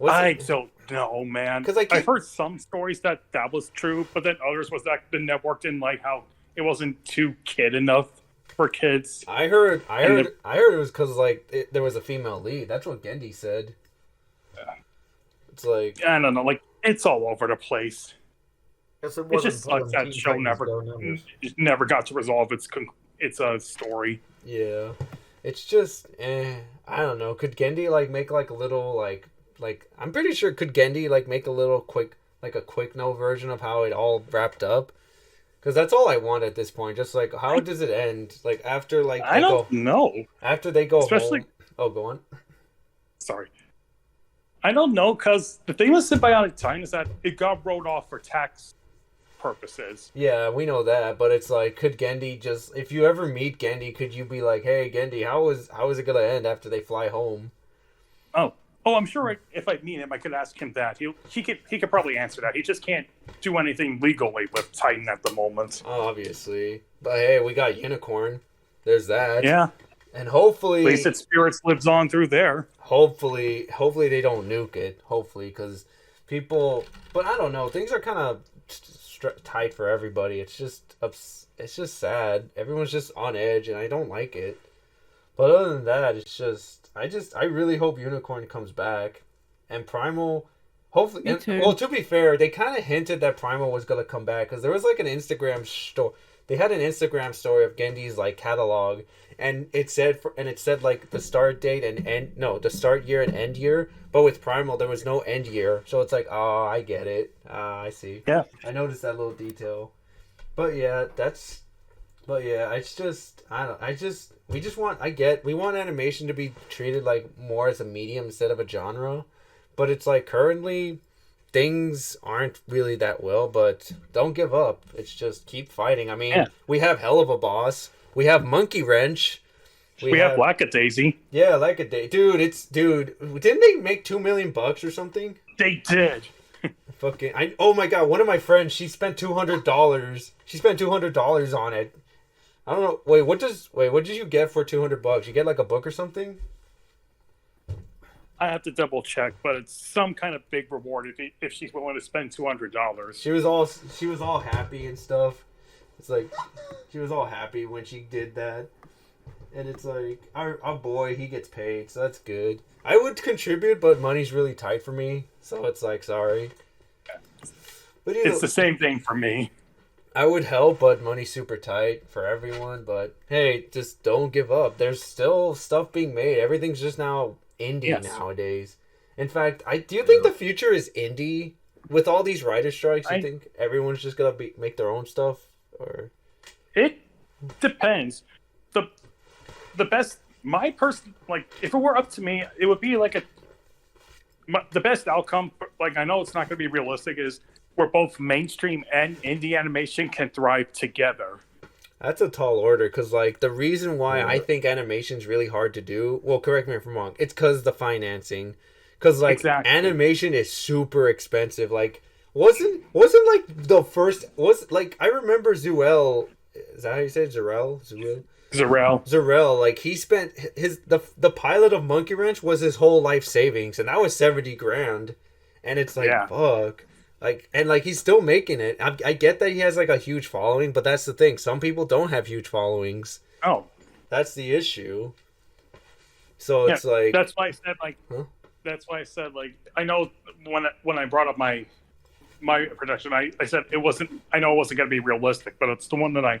I don't know, man. Because I've heard some stories that was true, but then others was that the network didn't like how it wasn't too kid enough for kids. I heard it was because like there was a female lead. That's what Gendy said. Yeah. It's like I don't know, like it's all over the place. It just sucks that show never got to resolve its story. Yeah, it's just I don't know. Could Gendy like make like a little like I'm pretty sure could Gendy like make a little quick note version of how it all wrapped up? Because that's all I want at this point. Just like how does it end? Like after like I don't know. After they go especially home. Oh, go on. Sorry. I don't know because the thing with Symbiotic Titan is that it got wrote off for tax purposes. Yeah, we know that, but it's like could Gendy just if you ever meet Gendy, could you be like, hey Gendy, how is it gonna end after they fly home? Oh, I'm sure if I meet him, I could ask him that. He could probably answer that. He just can't do anything legally with Titan at the moment. Obviously. But hey, we got Unicorn. There's that. Yeah. And hopefully... At least its spirits lives on through there. Hopefully they don't nuke it. Hopefully, because people... But I don't know. Things are kind of tight for everybody. It's just sad. Everyone's just on edge, and I don't like it. But other than that, it's just... I really hope Unicorn comes back, and Primal, hopefully. Me too. Well, to be fair, they kind of hinted that Primal was gonna come back because there was like an Instagram story. They had an Instagram story of Gendy's like catalog, and it said like the start date and the start year and end year. But with Primal, there was no end year, so it's like, oh, I get it. I see. Yeah, I noticed that little detail. But yeah, it's just we want animation to be treated like more as a medium instead of a genre, but it's like currently things aren't really that well, but don't give up. It's just keep fighting. I mean, we have Hell of a Boss, we have Monkey Wrench, we have Lackadaisy. Yeah, Lackadaisy. Dude, didn't they make $2 million or something? They did. Oh my god, one of my friends, she spent $200. She spent $200 on it. I don't know. Wait, what did you get for $200? You get like a book or something? I have to double check, but it's some kind of big reward if she's willing to spend $200. She was all happy and stuff. It's like she was all happy when she did that, and it's like our boy, he gets paid, so that's good. I would contribute, but money's really tight for me, so it's like sorry. But it's the same thing for me. I would help, but money's super tight for everyone. But hey, just don't give up. There's still stuff being made. Everything's just now indie nowadays. In fact, do you think the future is indie with all these writer strikes? You think everyone's just gonna make their own stuff, or it depends. The best, my person, like if it were up to me, it would be like the best outcome. Like I know it's not gonna be realistic. Is where both mainstream and indie animation can thrive together. That's a tall order, because like the reason why I think animation's really hard to do, well, correct me if I'm wrong, it's because the financing. Because like animation is super expensive. Like wasn't like the first I remember Zuel Is that how you say it? Zarel? Zarel. Like he spent the pilot of Monkey Wrench was his whole life savings, and that was 70 grand. And it's like, fuck. Like, and like he's still making it. I get that he has like a huge following, but that's the thing. Some people don't have huge followings. Oh, that's the issue. So it's like that's why I said like that's why I said like I know when I brought up my prediction, I said it wasn't. I know it wasn't going to be realistic, but it's the one that I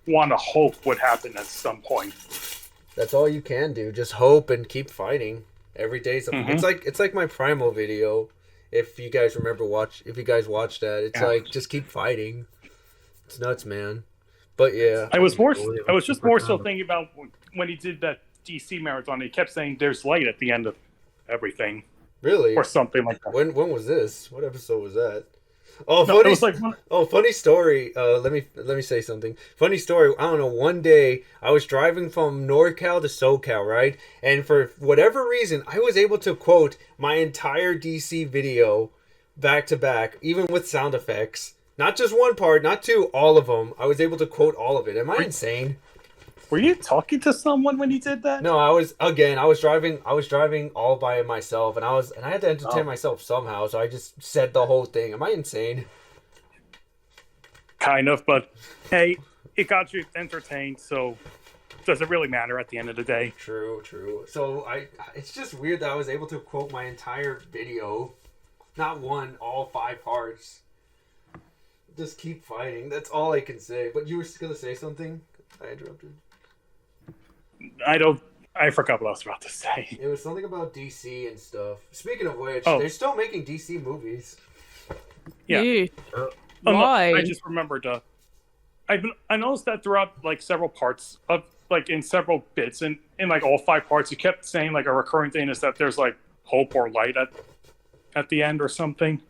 want to hope would happen at some point. That's all you can do. Just hope and keep fighting. Every day's it's like my Primal video. If you guys if you guys watch that, it's like just keep fighting. It's nuts, man. But yeah, I was just more so thinking about when he did that DC marathon. He kept saying there's light at the end of everything. Really? Or something like that. When was this? What episode was that? Oh, no, funny! It was like funny story. Let me say something. Funny story. I don't know. One day I was driving from NorCal to SoCal, right? And for whatever reason, I was able to quote my entire DC video back to back, even with sound effects. Not just one part, not two, all of them. I was able to quote all of it. Am I insane? Were you talking to someone when you did that? No, I was driving all by myself, and I had to entertain myself somehow, so I just said the whole thing. Am I insane? Kind of, but hey, it got you entertained, so does it really matter at the end of the day? True. So it's just weird that I was able to quote my entire video, not one, all 5 parts. Just keep fighting. That's all I can say. But you were gonna say something? I interrupted. I forgot what I was about to say. It was something about DC and stuff. Speaking of which, they're still making DC movies. Yeah. Why? I just remembered. I noticed that throughout like several parts of like in several bits and in like all 5 parts, you kept saying like a recurring thing is that there's like hope or light at the end or something.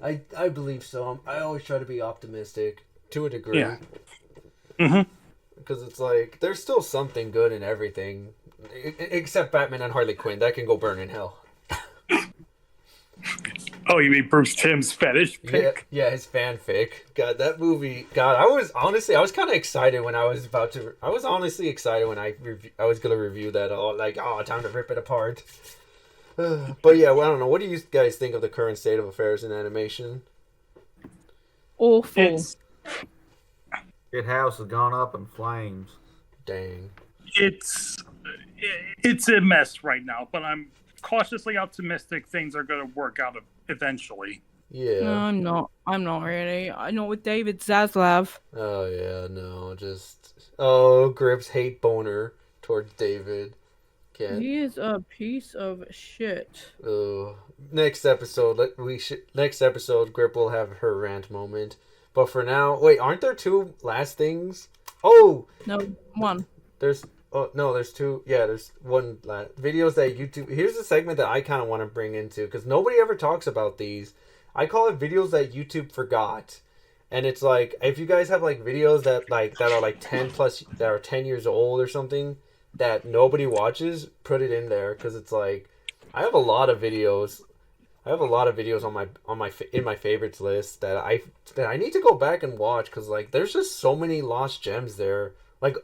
I believe so. I always try to be optimistic to a degree. Yeah. Mm-hmm. Because it's like, there's still something good in everything. Except Batman and Harley Quinn. That can go burn in hell. Oh, you mean Bruce Timm's fetish pick? Yeah, his fanfic. God, that movie. God, I was kind of excited when I was honestly excited when I was going to review that. Time to rip it apart. But yeah, well, I don't know. What do you guys think of the current state of affairs in animation? Awful. It house has gone up in flames. Dang. It's a mess right now, but I'm cautiously optimistic things are going to work out eventually. Yeah. No, I'm not. I'm not really. I'm not with David Zaslav. Oh yeah, no, Grip's hate boner towards David. He is a piece of shit. Next episode, Grip will have her rant moment. But for now, wait, aren't there 2 last things? Oh! No, 1. There's 2. Yeah, there's 1 last. Videos that YouTube... Here's a segment that I kind of want to bring into, because nobody ever talks about these. I call it videos that YouTube forgot. And it's like, if you guys have like videos that are like 10 plus, that are 10 years old or something, that nobody watches, put it in there, because it's like, I have a lot of videos in my favorites list that I need to go back and watch, because like there's just so many lost gems there, like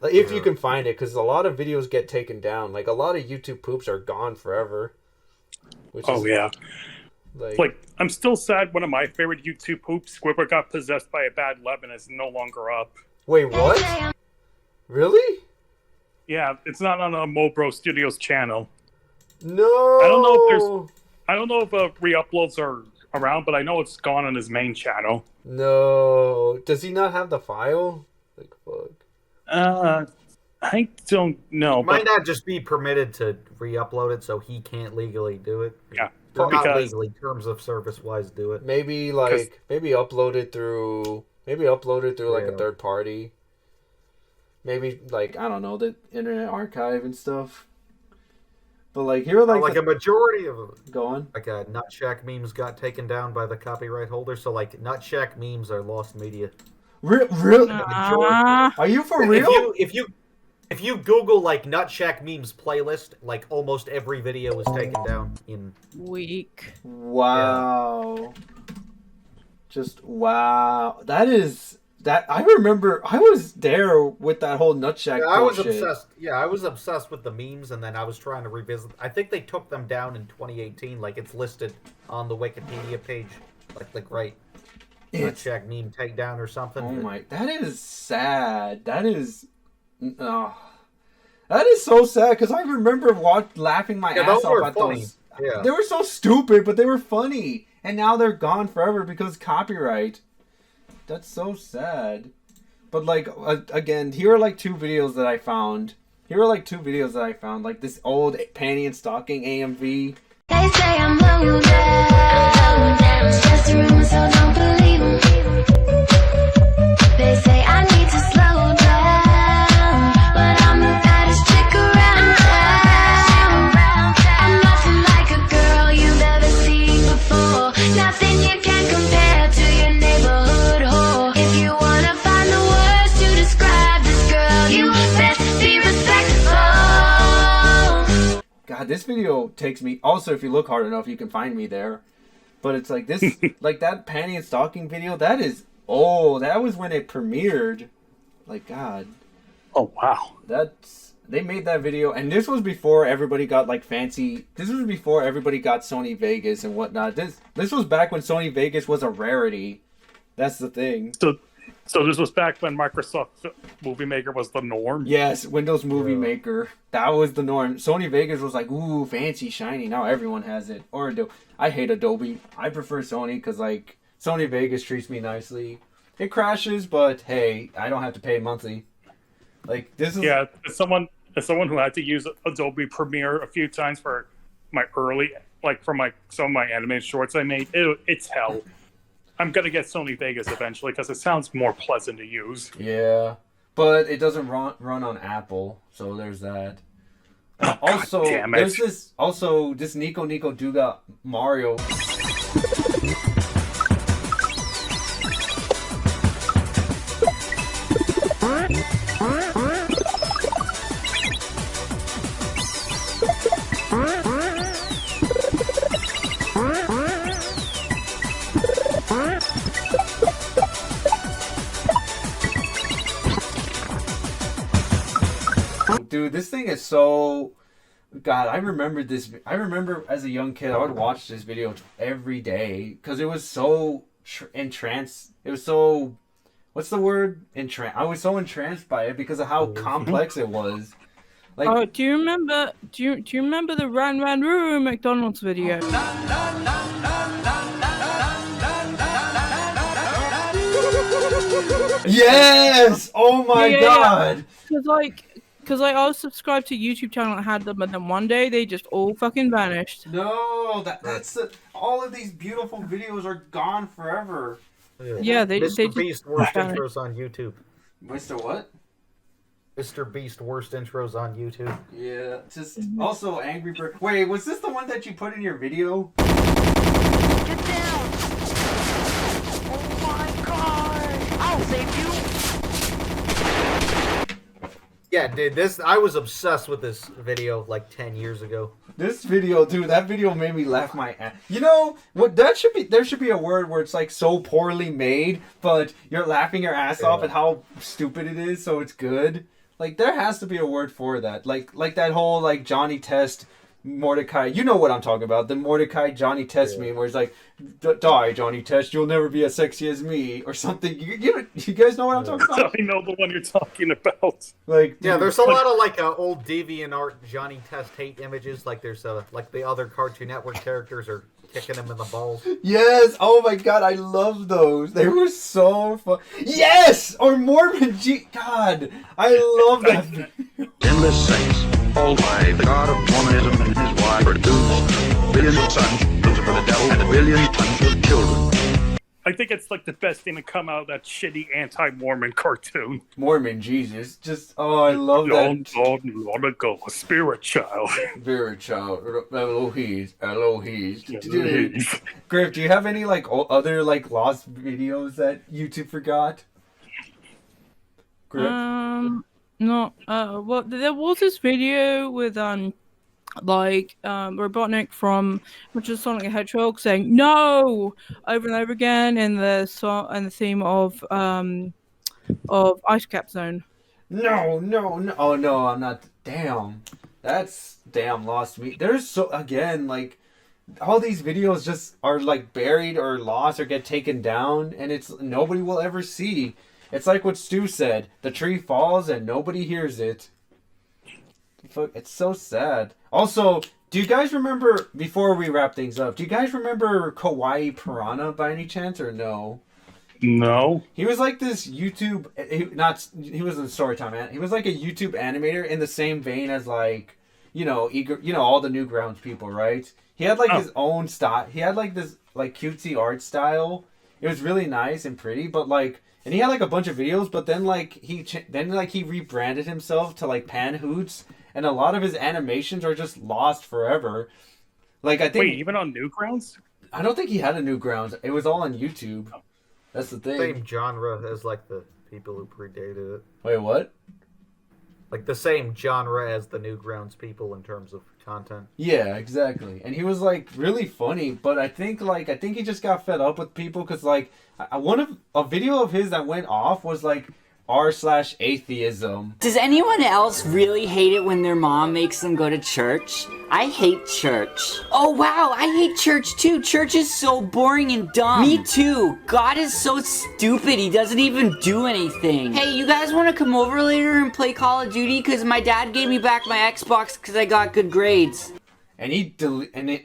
if you can find it, because a lot of videos get taken down, like a lot of YouTube poops are gone forever. Like I'm still sad one of my favorite YouTube poops, Squidward, got possessed by a bad lab and is no longer up. Wait, what? Really? Yeah, it's not on a Mobro Studios channel. No. I don't know if re-uploads are around, but I know it's gone on his main channel. No. Does he not have the file? Like, fuck. I don't know. He might not just be permitted to re-upload it, so he can't legally do it. Yeah. Or not legally, terms of service wise, do it. Maybe uploaded through like a third party. Maybe like, I don't know, the Internet Archive and stuff. But like here, like a majority of go on. Like Nutshack memes got taken down by the copyright holder, so like Nutshack memes are lost media. Really? Are you for real? If you Google like Nutshack memes playlist, like almost every video was taken down in week. Wow. Yeah. Just wow. That is That I remember, I was there with that whole Nutshack. Yeah, I was obsessed. Yeah, I was obsessed with the memes, and then I was trying to revisit. I think they took them down in 2018. Like it's listed on the Wikipedia page, like right. Nutshack meme takedown or something. Oh my, that is sad. That is, that is so sad because I remember laughing my ass off at those. Yeah. They were so stupid, but they were funny, and now they're gone forever because copyright. That's so sad. But like again, here are like two videos that I found. Like this old panty and stocking AMV. They say I'm low down. It's just a rumor, so don't believe 'em. They say I need to slow down, but I'm the baddest chick around town. I'm nothing like a girl you've ever seen before. Nothing you can compare to your neighborhood whore. If you wanna find the words to describe this girl, you best be respectful. God, this video takes me. Also, if you look hard enough, you can find me there. But it's like this, like that panty and stocking video. That is, that was when it premiered. Like God. Oh wow. They made that video, and this was before everybody got like fancy. This was before everybody got Sony Vegas and whatnot. This was back when Sony Vegas was a rarity. That's the thing. So this was back when Microsoft Movie Maker was the norm? Yes, Windows Movie Maker. That was the norm. Sony Vegas was like, ooh, fancy, shiny. Now everyone has it. Or Adobe. I hate Adobe. I prefer Sony because, like, Sony Vegas treats me nicely. It crashes, but hey, I don't have to pay monthly. Like, this is... Yeah, as someone who had to use Adobe Premiere a few times for my early... Like, for some of my animated shorts I made, it's hell. I'm going to get Sony Vegas eventually because it sounds more pleasant to use. Yeah, but it doesn't run on Apple, so there's that. Oh, also, there's this Nico Duga Mario. Dude, this thing is so... God, I remember this. I remember as a young kid, I would watch this video every day because it was so entranced. It was so... What's the word? I was so entranced by it because of how complex it was. Like, do you remember the Ran Roo McDonald's video? Yes! Oh my god! Because I was subscribed to a YouTube channel that had them, but then one day they just all fucking vanished. No, that's all of these beautiful videos are gone forever. Yeah, they Mr. Beast worst intros on YouTube. Mr. What? Mr. Beast worst intros on YouTube. Yeah, just also Angry Bird. Wait, was this the one that you put in your video? Get down! Oh my god! I'll save you! Yeah, dude, I was obsessed with this video like 10 years ago. This video, dude, that video made me laugh my ass. You know what? There should be a word where it's like so poorly made, but you're laughing your ass off at how stupid it is, so it's good. Like there has to be a word for that. Like that whole like Johnny Test Mordecai. You know what I'm talking about? The Mordecai Johnny Test meme where it's like, "Die, Johnny Test. You'll never be as sexy as me," or something. You guys know what I'm talking about? I know the one you're talking about. Like, yeah, there's a lot of like old DeviantArt Johnny Test hate images. Like there's like the other Cartoon Network characters are kicking him in the balls. Yes! Oh my god, I love those. They were so fun. Yes! Or Mormon G. God, I love that video. Endless sex, all by the god of Mormonism and his wife produced billions of sons for the devil and a billion tons of children. I think it's like the best thing to come out of that shitty anti-Mormon cartoon. Mormon Jesus. Just, I love that. Don't wanna go, spirit child. Spirit child. Eloise. Griff, do you have any like other like lost videos that YouTube forgot? Griff? No. Well, there was this video with Robotnik from which is Sonic the Hedgehog saying no over and over again in the song and the theme of of Ice Cap Zone. No. Oh no, I'm not. Damn, that's damn lost me. There's so again like all these videos just are like buried or lost or get taken down, and it's nobody will ever see. It's like what Stu said: the tree falls and nobody hears it. It's so sad. Also, do you guys remember, before we wrap things up, do you guys remember Kawaii Piranha by any chance, or no? No. He was like this YouTube, he wasn't Storytime, man. He was like a YouTube animator in the same vein as like, all the Newgrounds people, right? He had like his own style. He had like this like cutesy art style. It was really nice and pretty, but like, and he had like a bunch of videos, but then like he rebranded himself to like Pan Hoots, and a lot of his animations are just lost forever. Like I think. Wait, even on Newgrounds? I don't think he had a Newgrounds. It was all on YouTube. That's the thing. Same genre as like the people who predated it. Wait, what? Like the same genre as the Newgrounds people in terms of content. Yeah, exactly. And he was like really funny, but I think he just got fed up with people because like a video of his that went off was like r/atheism. Does anyone else really hate it when their mom makes them go to church? I hate church. Oh wow, I hate church too. Church is so boring and dumb. Me too. God is so stupid, he doesn't even do anything. Hey, you guys want to come over later and play Call of Duty? Because my dad gave me back my Xbox because I got good grades. And he deleted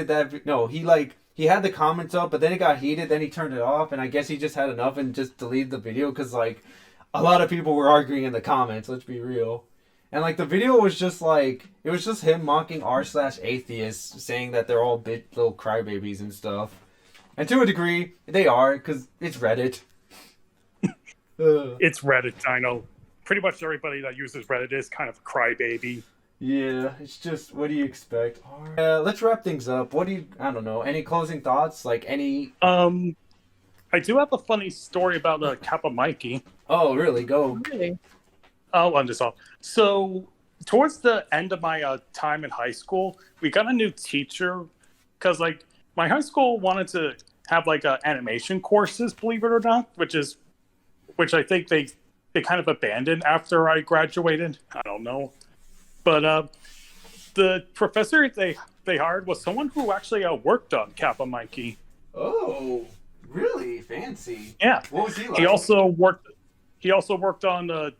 that. No, he had the comments up, but then it got heated. Then he turned it off, and I guess he just had enough and just deleted the video because like a lot of people were arguing in the comments. Let's be real. And like the video was just like it was just him mocking r/atheists, saying that they're all little crybabies and stuff. And to a degree, they are because it's Reddit. It's Reddit. I know. Pretty much everybody that uses Reddit is kind of a crybaby. Yeah, it's just, what do you expect? Let's wrap things up. I don't know, any closing thoughts? Like any... I do have a funny story about Kappa Mikey. Oh, really? Go. Really? I'll end this off. So, towards the end of my time in high school, we got a new teacher, because like, my high school wanted to have like animation courses, believe it or not, which I think they kind of abandoned after I graduated. I don't know. But the professor they hired was someone who actually worked on Kappa Mikey. Oh, really? Fancy. Yeah. What was he like? He also worked on the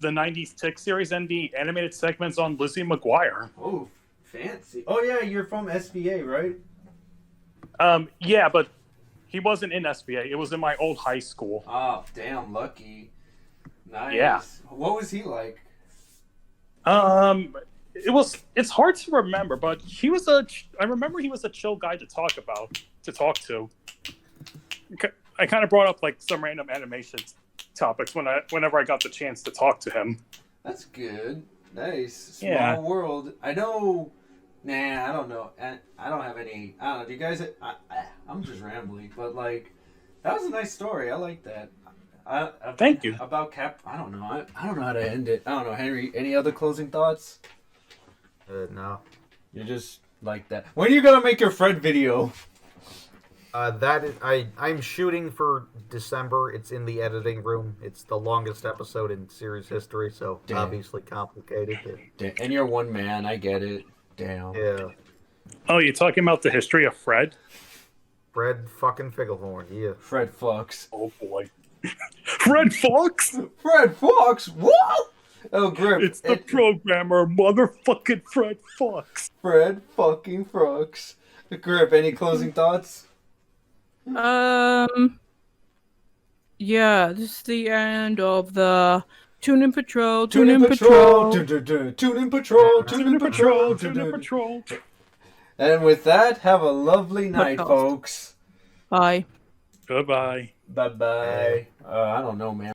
90s Tick series and the animated segments on Lizzie McGuire. Oh, fancy. Oh yeah, you're from SBA, right? Yeah, but he wasn't in SBA. It was in my old high school. Oh, damn, lucky. Nice. Yeah. What was he like? It's hard to remember, but I remember he was a chill guy to talk to. I kind of brought up like some random animation topics whenever I got the chance to talk to him. That's good. Nice. Small world. I know. Nah, I don't know. I don't have any. I don't know. Do you guys? I'm just rambling, but like, that was a nice story. I like that. Thank you. About Cap, I don't know. I don't know how to end it. I don't know, Henry. Any other closing thoughts? No. You're just like that. When are you gonna make your Fred video? I'm shooting for December. It's in the editing room. It's the longest episode in series history, so obviously complicated. And you're one man. I get it. Damn. Yeah. Oh, you're talking about the history of Fred? Fred fucking Figglehorn. Yeah. Fred Fox. Oh boy. Fred Fox? Fred Fox? What? Oh, Grip. It's the programmer, motherfucking Fred Fox. Fred fucking Fox. Grip, any closing thoughts? Yeah, this is the end of the Toon in Patrol. Toon in Patrol. Toon in Patrol. Toon in Patrol. Toon in Patrol. And with that, have a lovely night, folks. Bye. Goodbye. Bye-bye. I don't know, man.